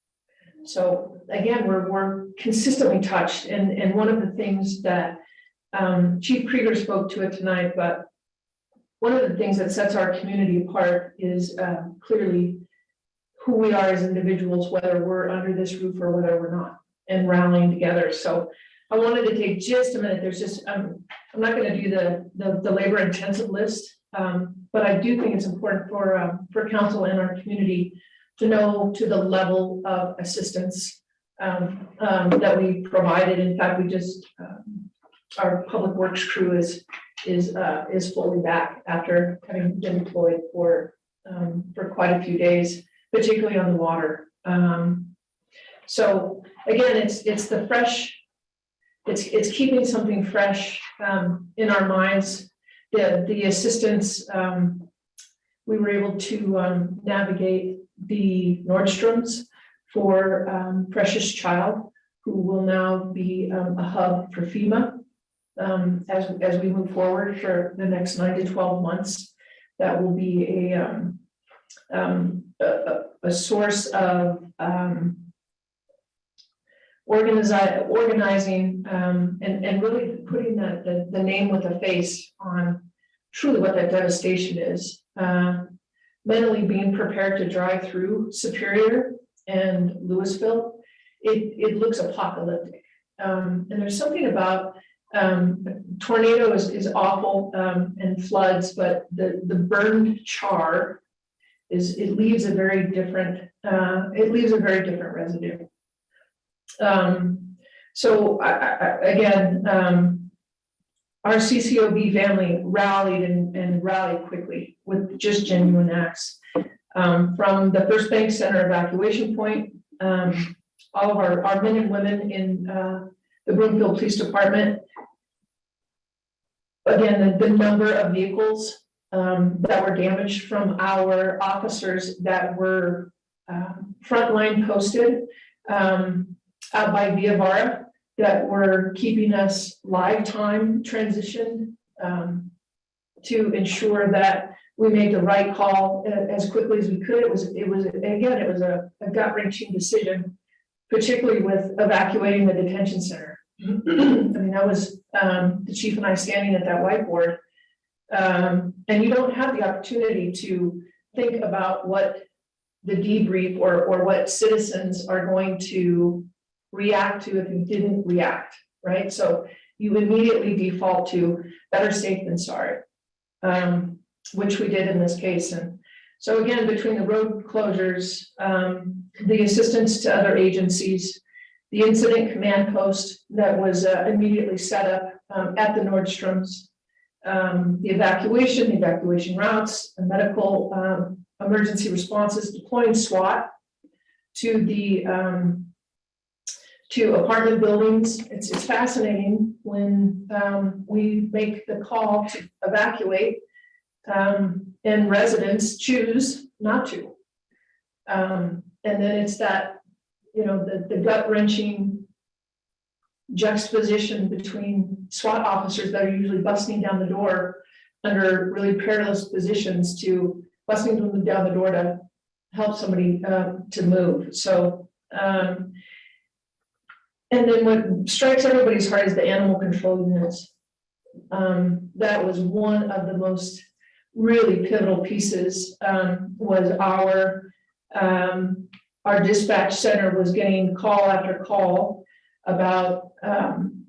Speaker 4: So again, we're consistently touched. And one of the things that Chief Krieger spoke to it tonight, but one of the things that sets our community apart is clearly who we are as individuals, whether we're under this roof or whether we're not, and rallying together. So I wanted to take just a minute. There's just, I'm not going to do the labor intensive list, but I do think it's important for council and our community to know to the level of assistance that we provided. In fact, we just, our public works crew is fully back after having been deployed for quite a few days, particularly on the water. So again, it's the fresh, it's keeping something fresh in our minds. The assistance, we were able to navigate the Nordstroms for Precious Child, who will now be a hub for FEMA as we move forward for the next 9 to 12 months. That will be a source of organizing and really putting the name with a face on truly what that devastation is. Mentally being prepared to drive through Superior and Louisville, it looks apocalyptic. And there's something about tornado is awful and floods, but the burned char it leaves a very different residue. So again, our CCOB family rallied and rallied quickly with just genuine acts. From the First Bank Center evacuation point, all of our men and women in the Broomfield Police Department again, the number of vehicles that were damaged from our officers that were frontline posted out by Via Vara that were keeping us live time transitioned to ensure that we made the right call as quickly as we could. It was a gut-wrenching decision, particularly with evacuating the detention center. I mean, that was the chief and I standing at that whiteboard. And you don't have the opportunity to think about what the debrief or what citizens are going to react to if you didn't react, right? So you immediately default to better safe than sorry, which we did in this case. And so again, between the road closures, the assistance to other agencies, the incident command post that was immediately set up at the Nordstroms, the evacuation routes, the medical emergency responses, deploying SWAT to the to apartment buildings. It's fascinating when we make the call to evacuate and residents choose not to. And then it's that, the gut-wrenching juxtaposition between SWAT officers that are usually busting down the door under really perilous positions to busting them down the door to help somebody to move. So, and then what strikes everybody's heart is the animal control units. That was one of the most really pivotal pieces, was our dispatch center was getting call after call about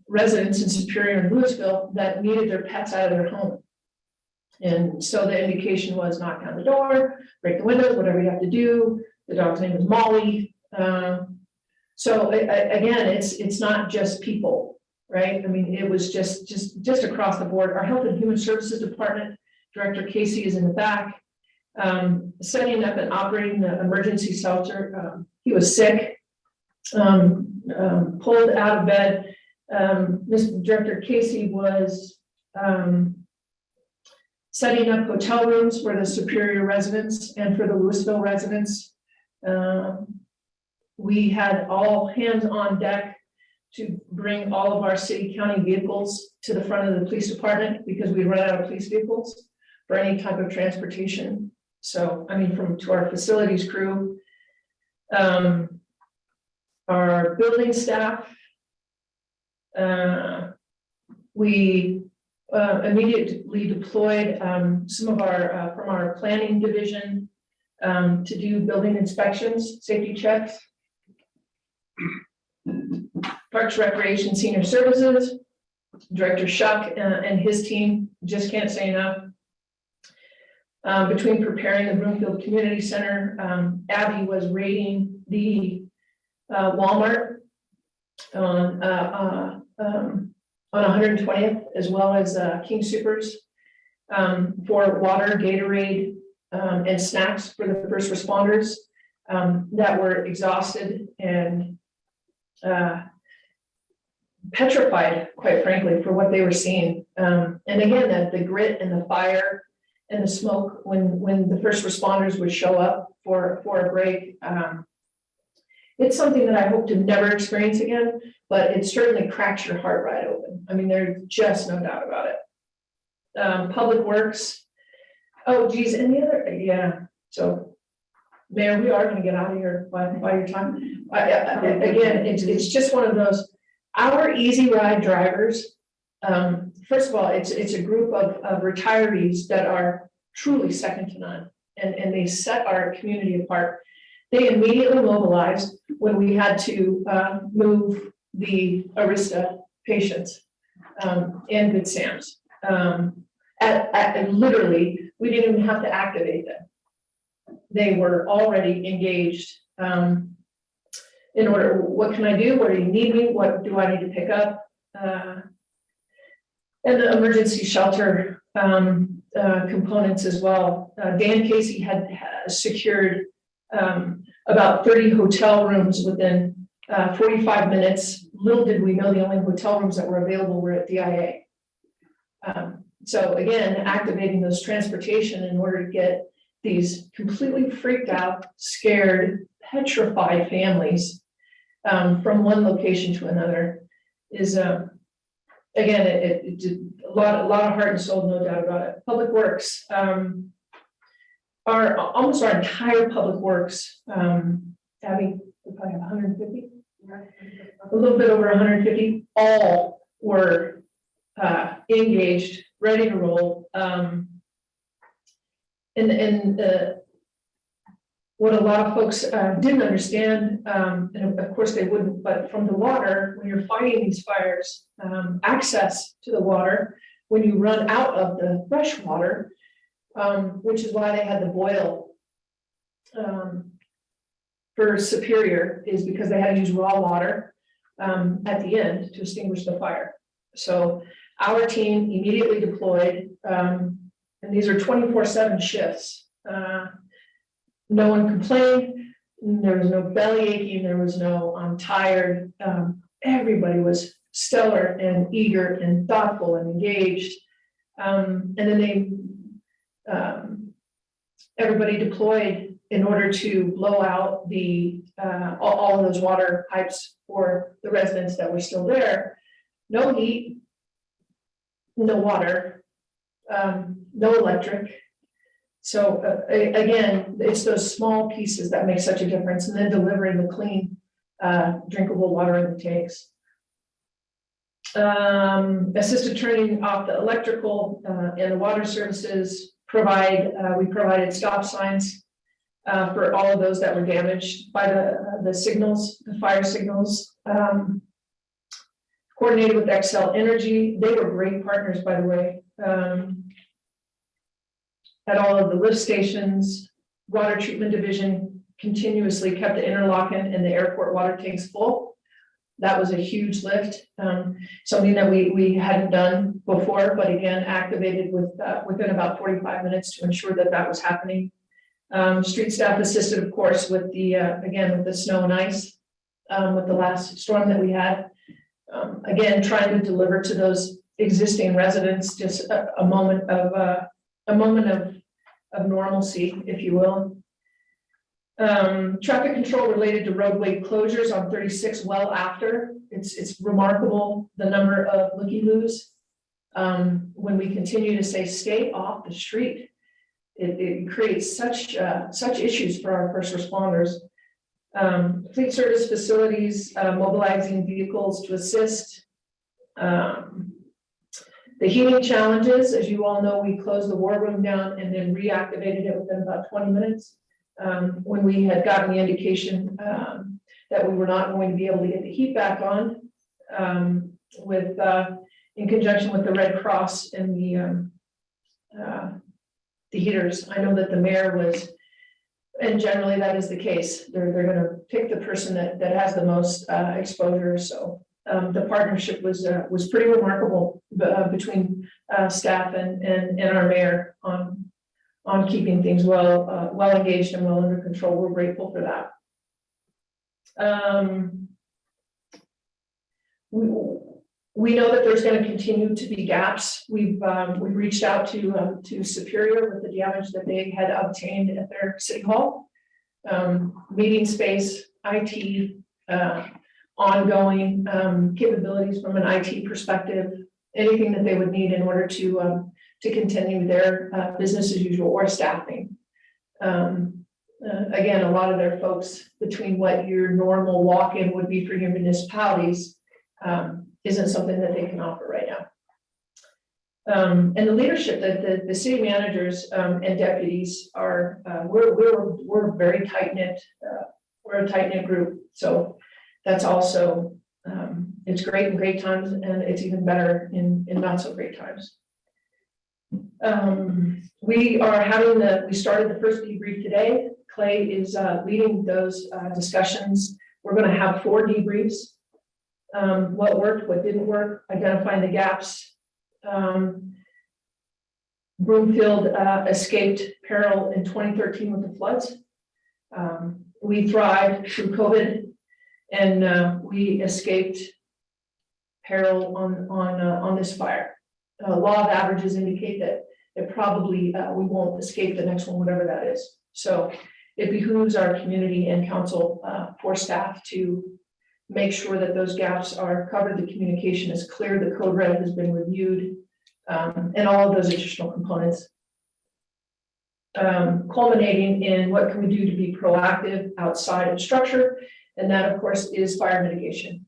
Speaker 4: residents in Superior and Louisville that needed their pets out of their home. And so the indication was knock down the door, break the windows, whatever you have to do. The dog's name is Molly. So again, it's not just people, right? I mean, it was just across the board. Our Health and Human Services Department, Director Casey is in the back, setting up and operating the emergency shelter. He was sick, pulled out of bed. Director Casey was setting up hotel rooms for the Superior residents and for the Louisville residents. We had all hands on deck to bring all of our city county vehicles to the front of the police department because we run out of police vehicles for any type of transportation. So, I mean, to our facilities crew, our building staff, we immediately deployed some of our from our planning division to do building inspections, safety checks. Parks, Recreation, Senior Services, Director Shuck and his team, just can't say enough. Between preparing the Broomfield Community Center, Abby was raiding the Walmart on 120th, as well as King Supers for water, Gatorade, and snacks for the first responders that were exhausted and petrified, quite frankly, for what they were seeing. And again, the grit and the fire and the smoke when the first responders would show up for a break. It's something that I hope to never experience again, but it certainly cracks your heart right open. I mean, there's just no doubt about it. Public Works. Oh, geez, and the other, yeah. So, Mayor, we are going to get out of here by your time. Again, it's just one of those. Our easy ride drivers. First of all, it's a group of retirees that are truly second to none, and they set our community apart. They immediately mobilized when we had to move the Arista patients and Good Sam's. Literally, we didn't even have to activate them. They were already engaged in order, what can I do? Where do you need me? What do I need to pick up? And the emergency shelter components as well. Dan Casey had secured about 30 hotel rooms within 45 minutes. Little did we know the only hotel rooms that were available were at DIA. So again, activating those transportation in order to get these completely freaked out, scared, petrified families from one location to another is, again, it did a lot of heart and soul, no doubt about it. Public Works, almost our entire Public Works, Abby, we probably have 150, a little bit over 150, all were engaged, ready to roll. What a lot of folks didn't understand, and of course they wouldn't, but from the water, when you're fighting these fires, access to the water, when you run out of the fresh water, which is why they had the boil for Superior, is because they had to use raw water at the end to extinguish the fire. So our team immediately deployed, and these are 24/7 shifts. No one complained. There was no belly aching. There was no, I'm tired. Everybody was stellar and eager and thoughtful and engaged. And then everybody deployed in order to blow out the all of those water pipes for the residents that were still there. No heat, no water, no electric. So again, it's those small pieces that make such a difference, and then delivering the clean, drinkable water in the tanks. Assisted turning off the electrical and the water services we provided stop signs for all of those that were damaged by the signals, the fire signals. Coordinated with Xcel Energy. They were great partners, by the way. At all of the lift stations, water treatment division continuously kept the interlochen and the airport water tanks full. That was a huge lift, something that we hadn't done before, but again, activated within about 45 minutes to ensure that that was happening. Street staff assisted, of course, with again, with the snow and ice, with the last storm that we had. Again, trying to deliver to those existing residents just a moment of normalcy, if you will. Traffic control related to roadway closures on 36 well after. It's remarkable the number of looky-loos. When we continue to say stay off the street, it creates such issues for our first responders. Fleet service facilities mobilizing vehicles to assist. The heating challenges, as you all know, we closed the war room down and then reactivated it within about 20 minutes. When we had gotten the indication that we were not going to be able to get the heat back on, in conjunction with the Red Cross and the heaters. I know that the mayor was, and generally that is the case. They're going to pick the person that has the most exposure. So the partnership was pretty remarkable between staff and our mayor on keeping things well engaged and well under control. We're grateful for that. We know that there's going to continue to be gaps. We've reached out to Superior with the damage that they had obtained at their city hall, meeting space, IT, ongoing capabilities from an IT perspective, anything that they would need in order to continue their business as usual or staffing. Again, a lot of their folks, between what your normal walk-in would be for your municipalities, isn't something that they can offer right now. And the leadership that the city managers and deputies are, we're very tight-knit. We're a tight-knit group. So that's also, it's great in great times, and it's even better in not so great times. We started the first debrief today. Clay is leading those discussions. We're going to have 4 debriefs. What worked, what didn't work, identifying the gaps. Broomfield escaped peril in 2013 with the floods. We thrived through COVID, and we escaped peril on this fire. law of averages indicate that it probably, we won't escape the next one, whatever that is. So it behooves our community and council, for staff to make sure that those gaps are covered, the communication is clear, the code red has been reviewed, and all of those additional components. Culminating in what can we do to be proactive outside of structure, and that of course is fire mitigation.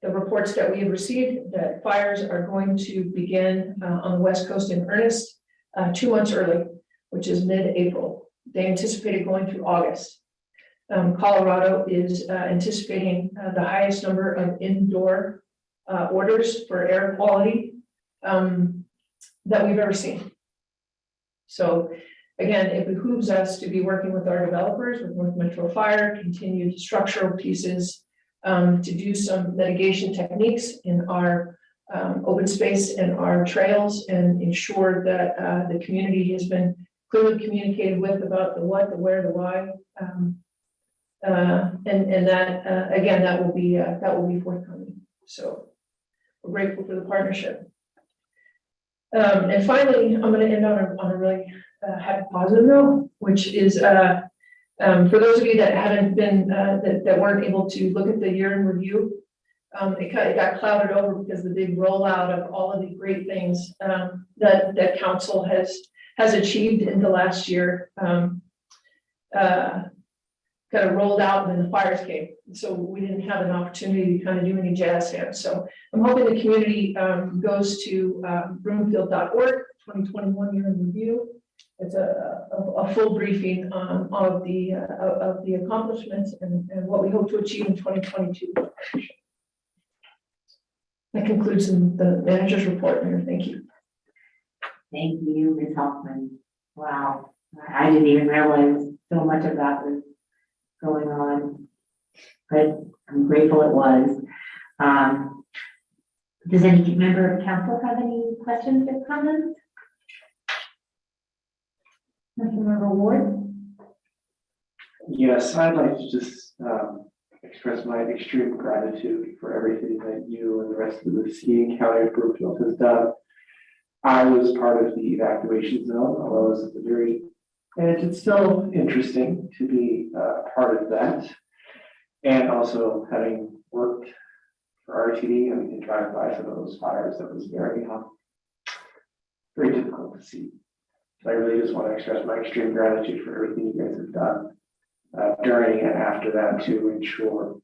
Speaker 4: The reports that we have received that fires are going to begin on the West Coast in earnest 2 months early, which is mid-April. They anticipated going through August. Colorado is anticipating the highest number of indoor orders for air quality that we've ever seen. So again, it behooves us to be working with our developers, with North Metro Fire, continued structural pieces, to do some mitigation techniques in our open space and our trails, and ensure that the community has been clearly communicated with about the what, the where, the why. And that again, that will be forthcoming. So we're grateful for the partnership. And finally, I'm going to end on a really happy positive note, which is for those of you that haven't been that weren't able to look at the year in review, it got clouded over because the big rollout of all of the great things that council has achieved in the last year kind of rolled out and then the fires came. So we didn't have an opportunity to kind of do any jazz hands. So I'm hoping the community goes to broomfield.org, 2021 year in review. It's a full briefing of the accomplishments and what we hope to achieve in 2022. That concludes the manager's report, Mayor. Thank you.
Speaker 1: Thank you, Ms. Hoffman. Wow, I didn't even realize so much of that was going on, but I'm grateful it was. Does any member of council have any questions or comments? Member Ward?
Speaker 9: Yes, I'd like to just express my extreme gratitude for everything that you and the rest of the city and county of Brookfield has done. I was part of the evacuation zone, although I was at the very edge. It's still interesting to be part of that. And also having worked for RTD and drive by some of those fires, that was very difficult to see. So I really just want to express my extreme gratitude for everything you guys have done during and after that to ensure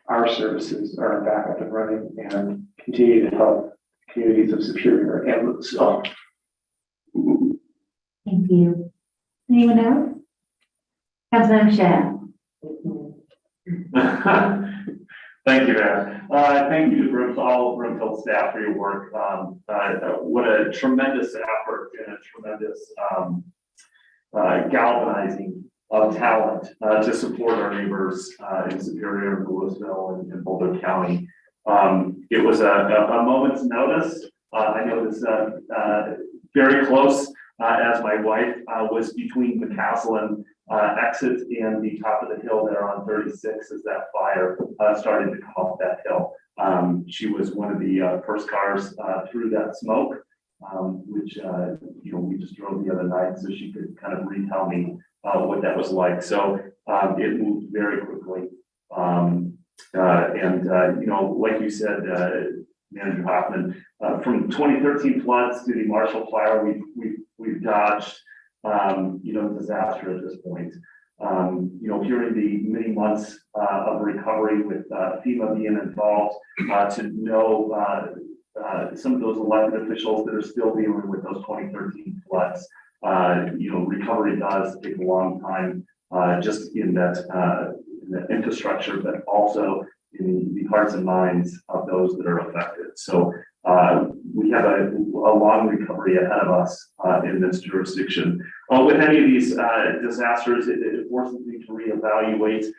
Speaker 9: our services are back up and running and continue to help communities of Superior and so.
Speaker 1: Thank you. Anyone else? Councilmember Shea.
Speaker 8: Thank you, Mayor. Thank you to all Broomfield staff for your work. What a tremendous effort and a tremendous galvanizing of talent to support our neighbors in Superior, Louisville, and Boulder County. It was a moment's notice. I know this very close as my wife was between the castle and exit and the top of the hill there on 36 as that fire started to come up that hill. She was one of the first cars through that smoke, which we just drove the other night, so she could kind of retell me what that was like. So it moved very quickly, and like you said, Manager Hoffman, from 2013 floods to the Marshall Fire, we've dodged disaster at this point. During the many months of recovery with FEMA being involved, to know some of those elected officials that are still dealing with those 2013 floods. Recovery does take a long time, just in that in the infrastructure, but also in the hearts and minds of those that are affected. So we have a long recovery ahead of us in this jurisdiction. With any of these disasters, it forces me to reevaluate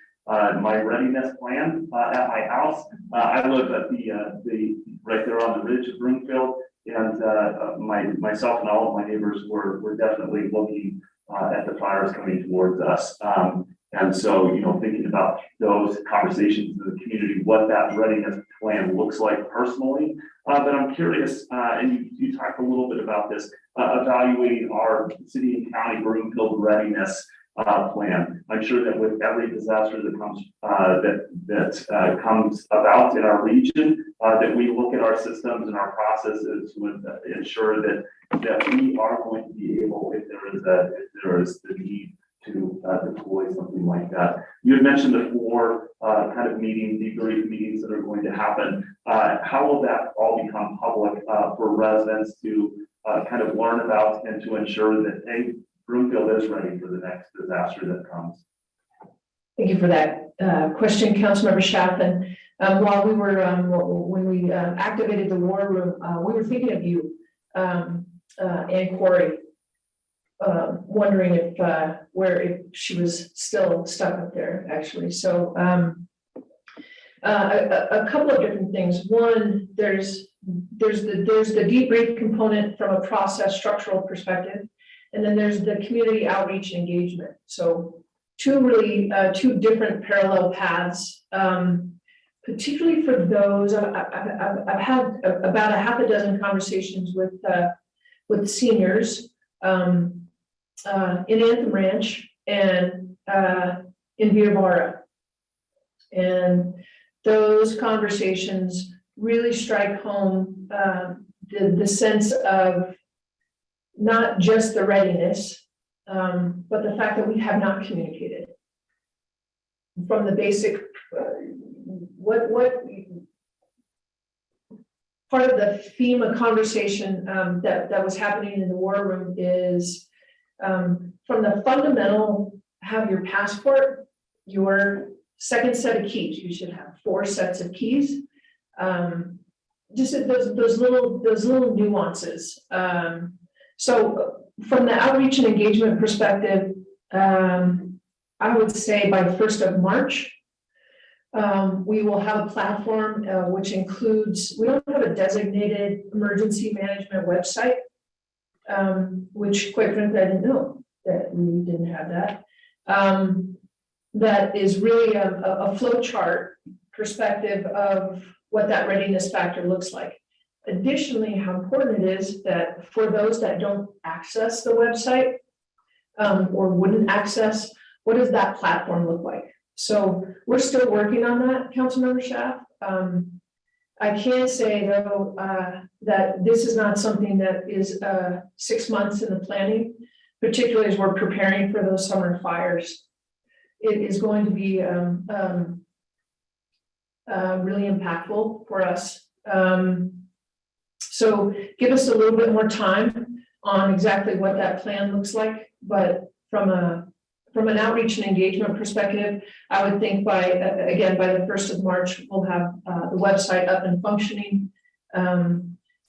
Speaker 8: my readiness plan at my house. I live at the right there on the ridge of Broomfield, and myself and all of my neighbors were definitely looking at the fires coming towards us. And so, thinking about those conversations in the community, what that readiness plan looks like personally. But I'm curious, and you talked a little bit about this, evaluating our city and county Broomfield readiness plan. I'm sure that with every disaster that comes comes about in our region, that we look at our systems and our processes to ensure that we are going to be able, if there is the need to deploy something like that. You had mentioned the 4 kind of debrief meetings that are going to happen. How will that all become public for residents to kind of learn about and to ensure that, hey, Broomfield is ready for the next disaster that comes?
Speaker 4: Thank you for that question, Councilmember Chaffin. While we were, when we activated the war room, we were thinking of you and Corey, wondering if she was still stuck up there, actually. So a couple of different things. One, there's the debrief component from a process structural perspective, and then there's the community outreach and engagement. So two different parallel paths. Particularly for those, I've had about a half a dozen conversations with seniors in Anthem Ranch and in Villa Mara. And those conversations really strike home the sense of not just the readiness, but the fact that we have not communicated from the basic, what part of the FEMA conversation that was happening in the war room is from the fundamental, have your passport, your second set of keys. You should have 4 sets of keys. Just those little nuances. So from the outreach and engagement perspective, I would say by 1st of March, we will have a platform which includes, we don't have a designated emergency management website, which quite frankly, I didn't know that we didn't have that. That is really a flow chart perspective of what that readiness factor looks like. Additionally, how important it is that for those that don't access the website or wouldn't access, what does that platform look like? So we're still working on that, Councilmember Schaaf. I can say though that this is not something that is 6 months in the planning, particularly as we're preparing for those summer fires. It is going to be really impactful for us. So give us a little bit more time on exactly what that plan looks like, but from an outreach and engagement perspective, I would think by the 1st of March, we'll have the website up and functioning.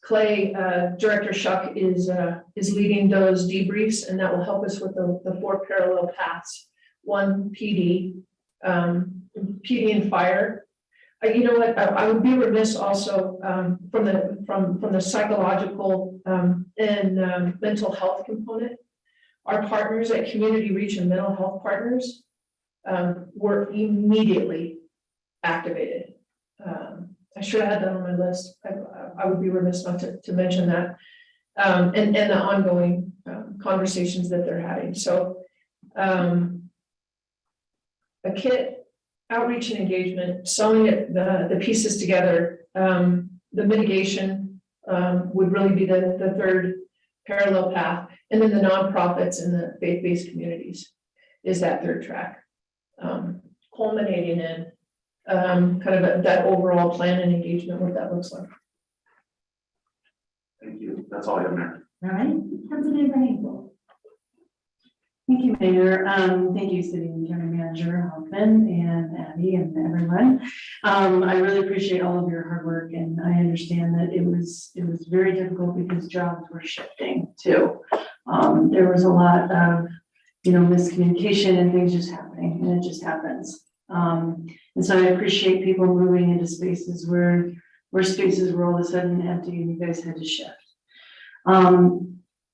Speaker 4: Clay, Director Shuck is leading those debriefs, and that will help us with the 4 parallel paths. 1, PD and fire. You know what? I would be remiss also from the psychological and mental health component. Our partners at Community Reach and Mental Health Partners were immediately activated. I should have had that on my list. I would be remiss not to mention that, and the ongoing conversations that they're having. So a kit, outreach and engagement, sewing the pieces together. The mitigation would really be the 3rd parallel path, and then the nonprofits and the faith-based communities is that 3rd track, culminating in kind of that overall plan and engagement, what that looks like.
Speaker 8: Thank you. That's all I have, Mayor.
Speaker 1: All right, Councilmember Hinkle.
Speaker 5: Thank you, Mayor. Thank you, City and County Manager Hoffman and Abby and everyone. I really appreciate all of your hard work, and I understand that it was very difficult because jobs were shifting too. There was a lot of miscommunication and things just happening, and it just happens. And so I appreciate people moving into spaces where spaces were all of a sudden empty and you guys had to shift.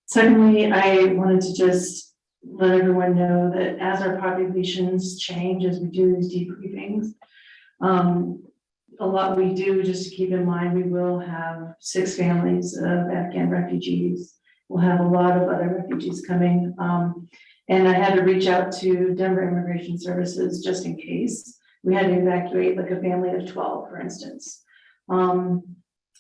Speaker 5: Secondly, I wanted to just let everyone know that as our populations change, as we do these debriefings, a lot we do, just to keep in mind, we will have 6 families of Afghan refugees. We'll have a lot of other refugees coming. And I had to reach out to Denver Immigration Services just in case. We had to evacuate like a family of 12, for instance.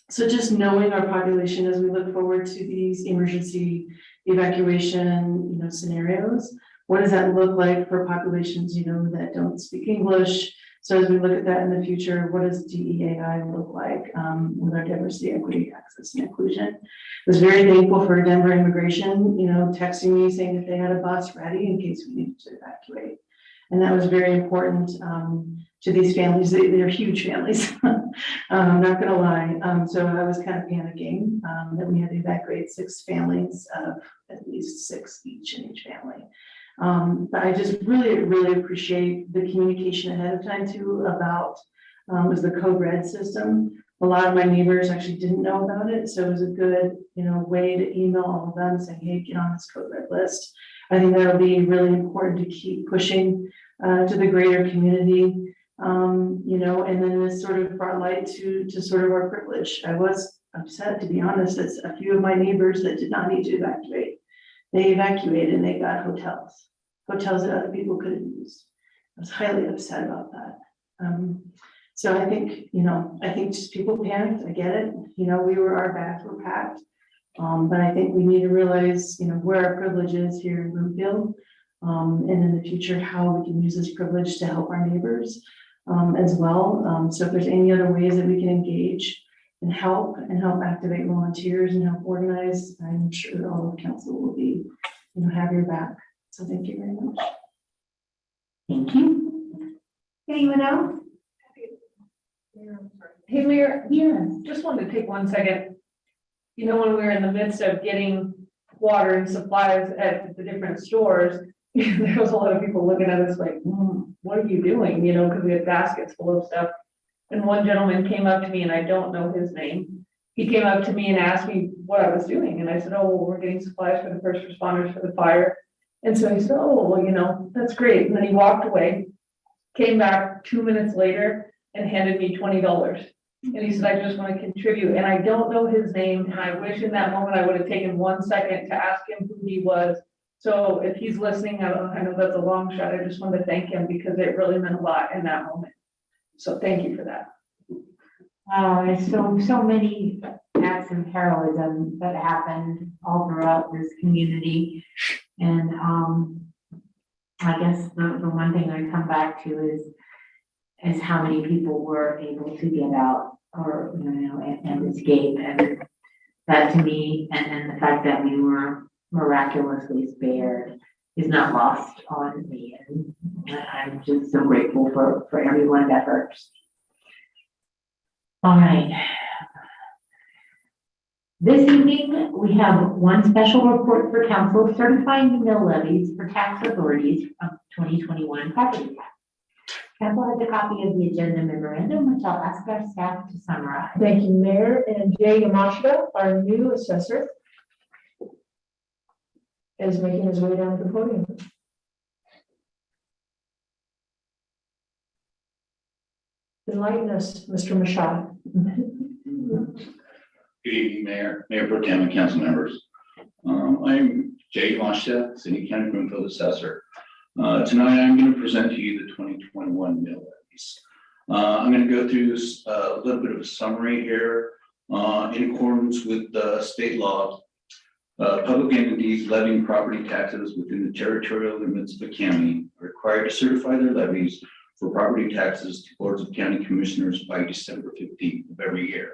Speaker 5: So just knowing our population as we look forward to these emergency evacuation, scenarios, what does that look like for populations, that don't speak English? So as we look at that in the future, what does DEAI look like with our diversity, equity, access, and inclusion? I was very thankful for Denver Immigration, texting me saying that they had a bus ready in case we needed to evacuate. And that was very important to these families. They're huge families, I'm not gonna lie. So I was kind of panicking that we had to evacuate 6 families of at least 6 each in each family. But I just really appreciate the communication ahead of time too about was the code red system. A lot of my neighbors actually didn't know about it, so it was a good way to email all of them saying, hey, get on this code red list. I think that'll be really important to keep pushing to the greater community, and then this sort of brought light to sort of our privilege. I was upset, to be honest. It's a few of my neighbors that did not need to evacuate. They evacuated and they got hotels that other people couldn't use. I was highly upset about that. So I think just people panicked. I get it. Our bags were packed. But I think we need to realize, where our privilege is here in Broomfield, and in the future, how we can use this privilege to help our neighbors as well. So if there's any other ways that we can engage and help activate volunteers and help organize, I'm sure all of council will be, have your back. So thank you very much.
Speaker 1: Thank you. Anyone else?
Speaker 4: Hey, Mayor,
Speaker 1: Yes.
Speaker 4: just wanted to take 1 second. When we were in the midst of getting water and supplies at the different stores, there was a lot of people looking at us like, what are you doing? Because we had baskets full of stuff. And one gentleman came up to me, and I don't know his name. He came up to me and asked me what I was doing. And I said, oh, well, we're getting supplies for the first responders for the fire. And so he said, oh, well, that's great. And then he walked away, came back 2 minutes later and handed me $20. And he said, I just want to contribute. And I don't know his name. And I wish in that moment I would have taken 1 second to ask him who he was. So if he's listening, I know that's a long shot. I just wanted to thank him because it really meant a lot in that moment. So thank you for that.
Speaker 1: There's so many acts of heroism that happened all throughout this community. And I guess the one thing I come back to is how many people were able to get out or, and escape. And that to me, and the fact that we were miraculously spared is not lost on me. And I'm just so grateful for everyone's efforts. All right. This evening, we have one special report for council certifying the mill levies for tax authorities of 2021 property tax. Council has a copy of the agenda memorandum, which I'll ask our staff to summarize.
Speaker 4: Thank you, Mayor. And Jay Yamashita, our new assessor, is making his way down to the podium. Enlighten us, Mr. Mashad.
Speaker 13: Good evening, Mayor Pro Tem and council members. I'm Jay Mashta, City County Broomfield Assessor. Tonight I'm going to present to you the 2021 mill levies. I'm going to go through a little bit of a summary here. In accordance with the state law, public entities levying property taxes within the territorial limits of a county are required to certify their levies for property taxes to boards of county commissioners by December 15th of every year.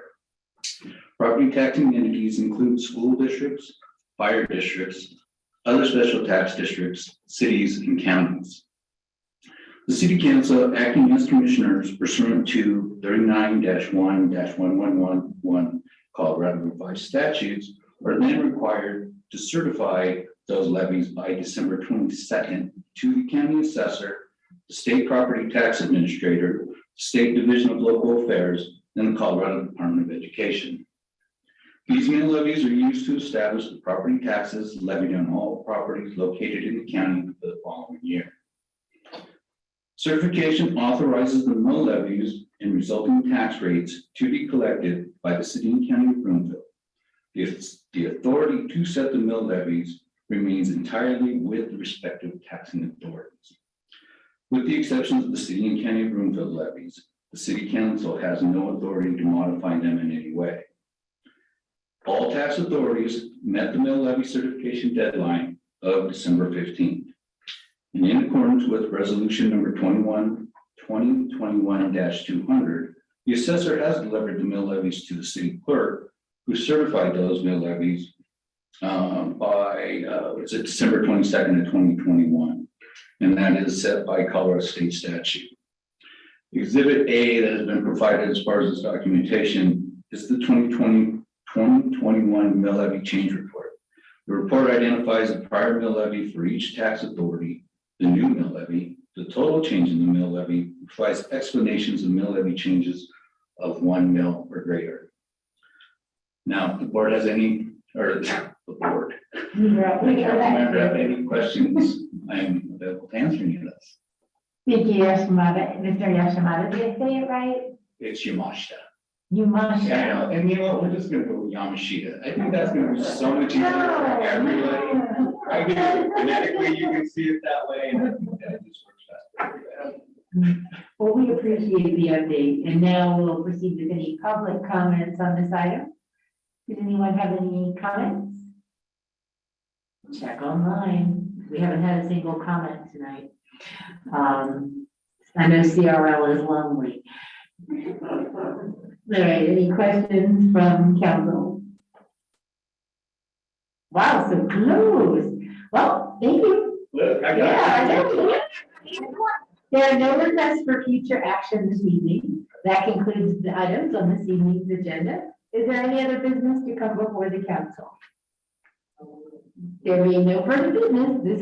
Speaker 13: Property taxing entities include school districts, fire districts, other special tax districts, cities, and counties. The City Council, acting as commissioners pursuant to 39-1-1111 Colorado Revised Statutes, are then required to certify those levies by December 22nd to the county assessor, the state property tax administrator, the State Division of Local Affairs, and the Colorado Department of Education. These mill levies are used to establish the property taxes levied on all properties located in the county for the following year. Certification authorizes the mill levies and resulting tax rates to be collected by the city and county of Broomfield. The authority to set the mill levies remains entirely with the respective taxing authorities. With the exceptions of the city and county of Broomfield levies, the city council has no authority to modify them in any way. All tax authorities met the mill levy certification deadline of December 15th. And in accordance with resolution number 2021-200, the assessor has delivered the mill levies to the city clerk, who certified those mill levies by December 22nd of 2021. And that is set by Colorado state statute. Exhibit A that has been provided as part of this documentation is the 2021 mill levy change report. The report identifies the prior mill levy for each tax authority, the new mill levy, the total change in the mill levy, provides explanations of mill levy changes of 1 mill or greater. Now, if the board has any, or the board, member have any questions, I'm available to answer any of this.
Speaker 1: Thank you, Yashimata. Mr. Yashimata, did I say it right?
Speaker 13: It's Yamashita.
Speaker 1: You must.
Speaker 13: Yeah, and you know what, we're just gonna go with Yamashita. I think that's gonna be so much easier for everybody. I mean, phonetically, you can see it that way, and I think that just works best for everybody.
Speaker 1: Well, we appreciate the update, and now we'll proceed with any public comments on this item. Does anyone have any comments? Check online. We haven't had a single comment tonight. I know CRL is lonely. All right, any questions from council? Wow, so close. Well, thank you.
Speaker 13: Look, I got
Speaker 1: Yeah, I know. There are no requests for future action this evening. That concludes the items on this evening's agenda. Is there any other business to come before the council? There being no further business, this